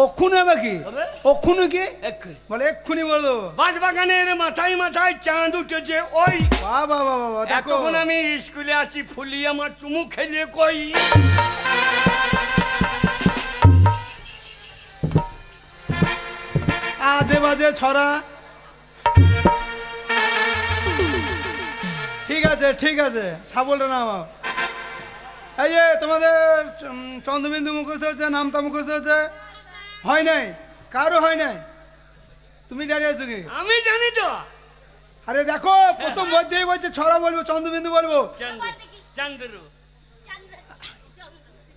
অক্ষুনি হবে কি? হবে? অক্ষুনি কি এক্ষুনি বলে? এক্ষুনি বলো। বাঁশ বাগানের মাথায় মাথায় চাঁদ উঠেছে ওই। বাবা বাবা বাবা, দেখো এতক্ষণ আমি স্কুলে আছি, ফুলি আমার চুমু খেলে কই। আজে বাজে ছড়া। ঠিক আছে ঠিক আছে, ছাগলটা নামাও। এই যে তোমাদের চন্দ্রবিন্দু মুখস্থ হচ্ছে, নামতা মুখস্থ হচ্ছে, হয় নাই? কারো হয় নাই? তুমি দাঁড়িয়ে আছো কি? আমি জানি তো। আরে দেখো, প্রথম মধ্যেই বলছে ছড়া বলবো, চন্দ্রবিন্দু বলবো। চন্দ্র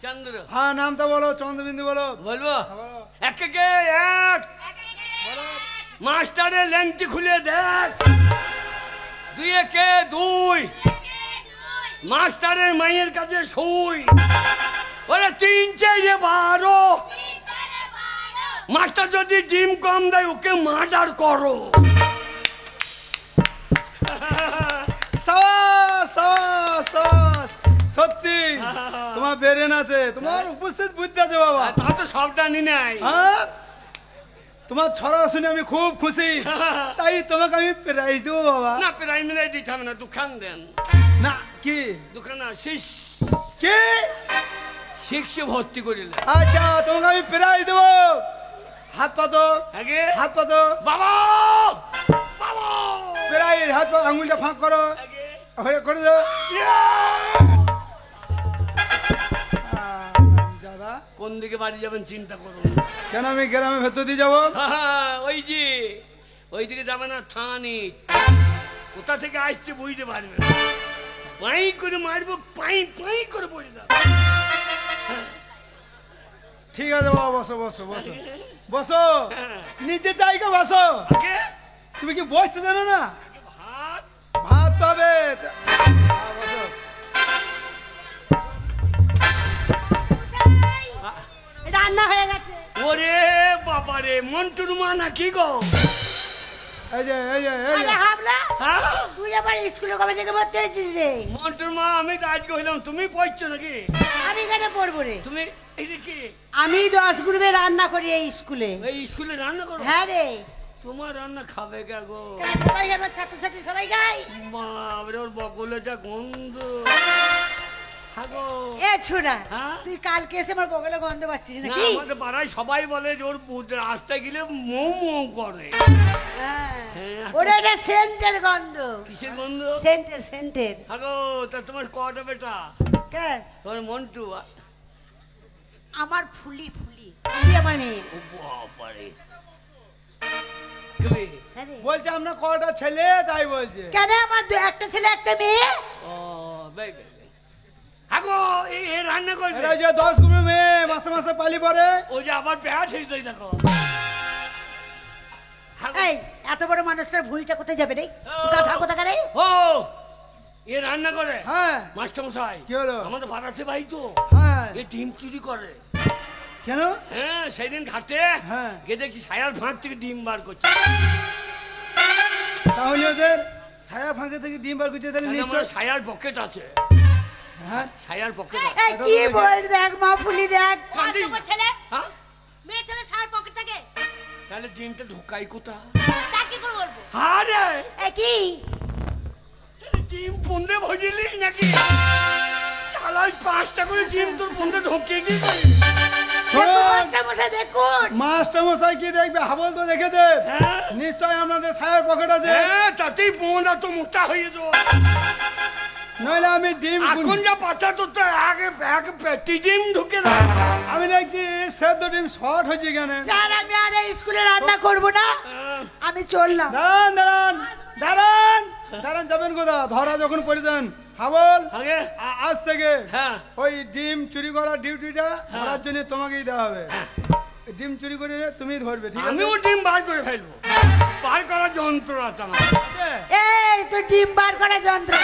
চন্দ্র হ্যাঁ, নামটা বলো, চন্দ্রবিন্দু বলো। বলবো হ্যাঁ, বলো। এক একে এক, বলো। মাস্টারের লেংটি খুলে দেখ। দুই একে দুই, মাস্টারের মায়ের কাছে শুই। ওরে তিন চাইরে 12, মাস্টার যদি ডিম কম দেয় ওকে মার্ডার করো। সাবাস, সাবাস, সাবাস। সত্যি তোমার বেরেন আছে, তোমার উপস্থিত বুদ্ধি আছে বাবা। তা তো সব জানি নাই। হ্যাঁ, তোমার ছড়া শুনে আমি খুব খুশি, তাই তোমাকে আমি প্রাইজ দেবো বাবা। না প্রাইমারি দিতে হবে না, দোকান দেন। না কি দোকান আসিস কি? শিখছে ভর্তি করিলে। আচ্ছা, তোমাকে আমি প্রাইজ দেবো। হাত পাতো, আগে হাত পাতো। বাবা বাবা প্রাইজ, হাত পা, আঙুলটা ফাঁক করো, আগে হয়ে করে দাও। দিকে বাড়ি যাবেন চিন্তা করুন। কেন আমি গ্রামে ভেতর দিয়ে যাবো? ওই যে ওই দিকে যাবে না, থানি কোথা থেকে আসছে বুঝতে পারবে না। পাই করে মারবো, পাই পাই করে পড়ে যাবে। ঠিক আছে বাবা, বসো বসো বসো বসো, নিজের জায়গা বসো। আগে তুমি কি বসতে জানো না? ভাত ভাত তো হবে। বসো। রান্না হয়ে গেছে। ওরে বাবারে, মন্টুর মা নাকি গো? এই যে এই যে এই যে আরে হাবলা, হ্যাঁ তুই আবার স্কুলে কবে থেকে ভর্তি হয়েছিস রে? মন্টুর মা, আমি তো আজকে হইলাম, তুমি পড়ছো নাকি? আমি কেন পড়বো রে? তুমি এইদিকে আমি 10 গ্রুপে রান্না করি এই স্কুলে। এই স্কুলে রান্না করো? হ্যাঁ রে। তোমার রান্না খাবে কে গো? সবাই আমার ছাত্রছাত্রী সবাই খাই। বাবরে, ওর বগলে যা গন্ধ। হ্যাঁ গো। এ ছোড়া, হ্যাঁ? তুই কালকে এসে আমার বগলে গন্ধ পাচ্ছিস না, নাকি? আমাদের পাড়ায় সবাই বলে যে ওর রাস্তায় গেলে মৌ মৌ করে। হ্যাঁ। হ্যাঁ। ওটা এটা সেন্টের গন্ধ। কিসের গন্ধ? সেন্টের সেন্টের। হ্যাঁ গো, তা তোমার কটা বেটা? কে? তোমার মন্টু? আমার ফুলি ফুলি ফুলি আমার মেয়ে। ও বাবারে। কবে? হ্যাঁ রে। বলছে আমরা কটা ছেলে, তাই বলছে। কেন আমার একটা ছেলে একটা মেয়ে? ও বে বে বে। হ্যাঁ গো, এই রান্না করবে। এরা যে 10 গুলো মেয়ে মাসে মাসে পালি পরে। ও যে আবার পেঁয়াজ হয়ে যায় দেখো। হ্যাঁ গো। এই এত বড় মানুষটার ভুঁড়িটা কোথায় যাবে রে? গাধা কোথাকার রে? ও এ রান্না করে? হ্যাঁ। মাস্টার মশাই, কি হলো? আমাদের পাড়াতে ভাই তো হ্যাঁ। এ ডিম চুরি করে। কেন? হ্যাঁ, সেদিন ঘাটে হ্যাঁ। গিয়ে দেখছি সায়ার ফাঁক থেকে ডিম বার করছে। তাহলে ওদের ছায়া ফাঁকে থেকে ডিম বার করছে, তাহলে তাহলে আমার নিশ্চয়। সায়ার পকেট আছে। হ্যাঁ। সায়ার পকেট আছে। এই কি বল, দেখ মা ফুলি দেখ। কাঁদি। তোমার ছেলে হ্যাঁ, মেয়ে ছেলে সার পকেট থাকে। তাহলে ডিমটা ঢুকাই কোথা? তা কি করে বলবো? আরে এ কি? ডিম পুন্দে ভজিলিস নাকি? চালাই 5টা করে ডিম তোর পুন্দে ঢুকিয়ে কি করি? দেখো মাস্টার মশাই দেখুন। মাস্টার মশাই কি দেখবে? হাবল তো দেখেছে। হ্যাঁ নিশ্চয় আপনাদের ছায়ার পকেট আছে। হ্যাঁ, তাতেই পোঁদা তো মোটা হয়ে যাও। নইলে আমি ডিম এখন যা পাতা তো আগে এক পেটি ডিম ঢুকে দেয়। আমি দেখছি সেদ্ধ ডিম শর্ট হয়েছে কেন? স্যার আমি আর এই স্কুলে রান্না করব না, আমি চললাম। দাঁড়ান দাঁড়ান দাঁড়ান দাঁড়ান, যাবেন কোথা? ধরা যখন পড়েছেন হাবল, আগে আজ থেকে হ্যাঁ ওই ডিম চুরি করার ডিউটিটা ধরার জন্য তোমাকেই দেওয়া হবে। ডিম চুরি করে তুমি ধরবে, ঠিক আছে? আমিও ডিম বার করে ফেলবো। বার করার যন্ত্র আছে আমার। আছে? এই তো ডিম বার করা যন্ত্র।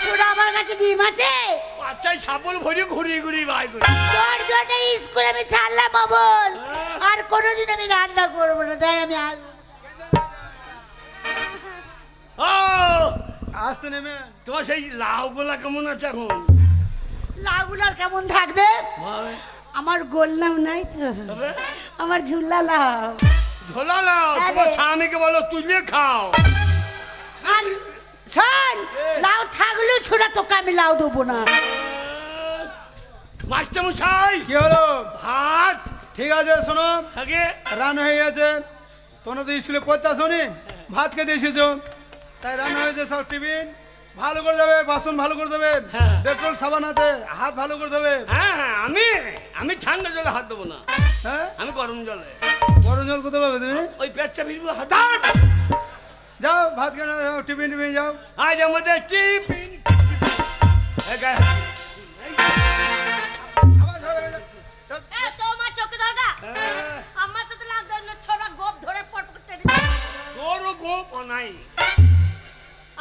ছোট আমার কাছে ডিম আছে। বাচ্চায় সাবল ভরে ঘুরিয়ে ঘুরিয়ে বার করে। তোর জন্য স্কুলে আমি ছাড়লাম বাবল। আর কোনোদিন আমি রান্না করবো না, তাই আমি আসবো। ও আসতে নেমেন। তোমার সেই লাউ গোলা কেমন আছে এখন? লাউগুলোর কেমন থাকবে? ভাই, আমার গোল্লাম নাই তো, তবে আমার ঝুল্লা লাউ। ঝোলা লাউ আরে। তোমার স্বামীকে বলো তুলে খাও। আর শোন, লাউ থাকলেও ছোড়া তোকে আমি লাউ দেবো না। মাস্টার মশাই, কি হলো? ভাত ঠিক আছে, শোনো, আগে রান্না হয়ে গেছে। তোমরা তো স্কুলে পড়তে আসোনি, ভাত খেতে এসেছো, তাই রান্না হয়েছে সব। টিফিন ভালো করে দেবে, বাসন ভালো করে দেবে, হ্যাঁ। ডেটল সাবান আছে, হাত ভালো করে দেবে। হ্যাঁ হ্যাঁ, আমি ঠান্ডা জলে হাত দেবো না, হ্যাঁ, আমি গরম জলে। গরম জল কোথায় পাবে তুমি? ওই পেঁচা ভিড়বো হাত। যাও ভাত খেয়ে যাও, টিফিন টিফিন যাও। আজ আমাদের টিফিন। আবার ঝরে গেছে। চল। তোমার চোখে ধরগা আমার সাথে লাগবে না, ছোড়া গোপ ধরে পটপট টেনে। তোরও গোপ নাই,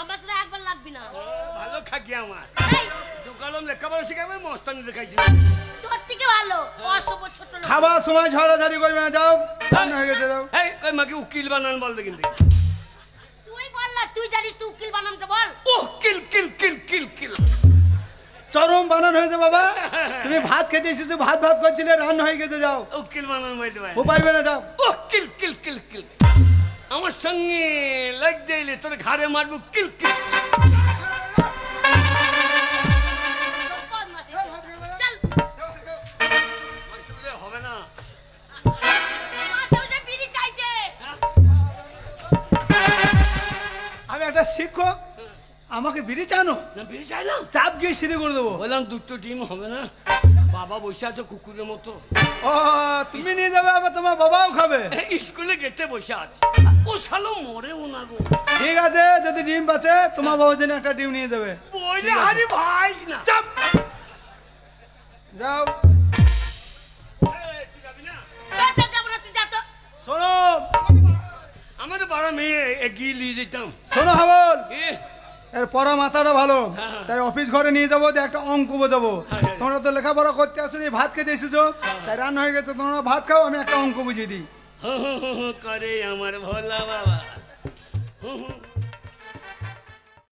আমার সাথে একবার লাগবি না। ভালো খাকি আমার। এই, দোকানম লেখাপড়া শিখাবে, মস্তানি দেখাইছি। তোর থেকে ভালো অসভ্য ছোট লোক। খাবার সময় ঝড়াঝাড়ি করবে না, যাও, রান্না হয়ে গেছে, যাও। এই কই মাকে উকিল বানান বল দেখি। তুই বল না, তুই জানিস তুই উকিল বানামটা বল। ও কিল কিল কিল কিল কিল। চরম বানান হয়েছে বাবা। তুমি ভাত খেতে এসেছো, ভাত ভাত করছিলে, রান্না হয়ে গেছে, যাও। উকিল বানান বলতে পারে। ও পারবে না, যাও। ও কিল কিল কিল কিল। আমার সঙ্গে লাগ যাইলে তোর ঘাড়ে মারবো কিল কিল। বদমাশ এসে। চল। হবে না। মাস্টারমশাই বিড়ি চাইছে। আমি একটা শিক্ষক, আমাকে বিড়ি চানো? না বিড়ি চাইলাম, চাপ গিয়ে সিঁড়ি করে দেবো। বললাম দুটো ডিম হবে না? বাবা বসে আছে কুকুরের মতো। ও তুমি নিয়ে যাবে, আবার তোমার বাবাও খাবে? স্কুলে গেটে বসে আছে, ও শালো মরেও না গো। ঠিক আছে, যদি ডিম বাঁচে তোমার বাবার জন্য একটা ডিম নিয়ে যাবে। বলে আরে ভাই না, চাপ, যাও। তুই যাবি না? আচ্ছা, যাবো না, তুই যা তো। শোনো আমাদের পাড়া মেয়ে এগিয়ে নিয়ে যেতাম। শোনো হাবল, এ, এর পড়া মাথাটা ভালো, হ্যাঁ। তাই অফিস ঘরে নিয়ে যাবো, দিয়ে একটা অঙ্ক বোঝাবো। হ্যাঁ। তোমরা তো লেখাপড়া করতে আসুনি, ভাত খেতে এসেছো, তাই রান্না হয়ে গেছে, তোমরা ভাত খাও, আমি একটা অঙ্ক বুঝিয়ে দিই। হু হু হু হু করে আমার ভোলা বাবা। হু হু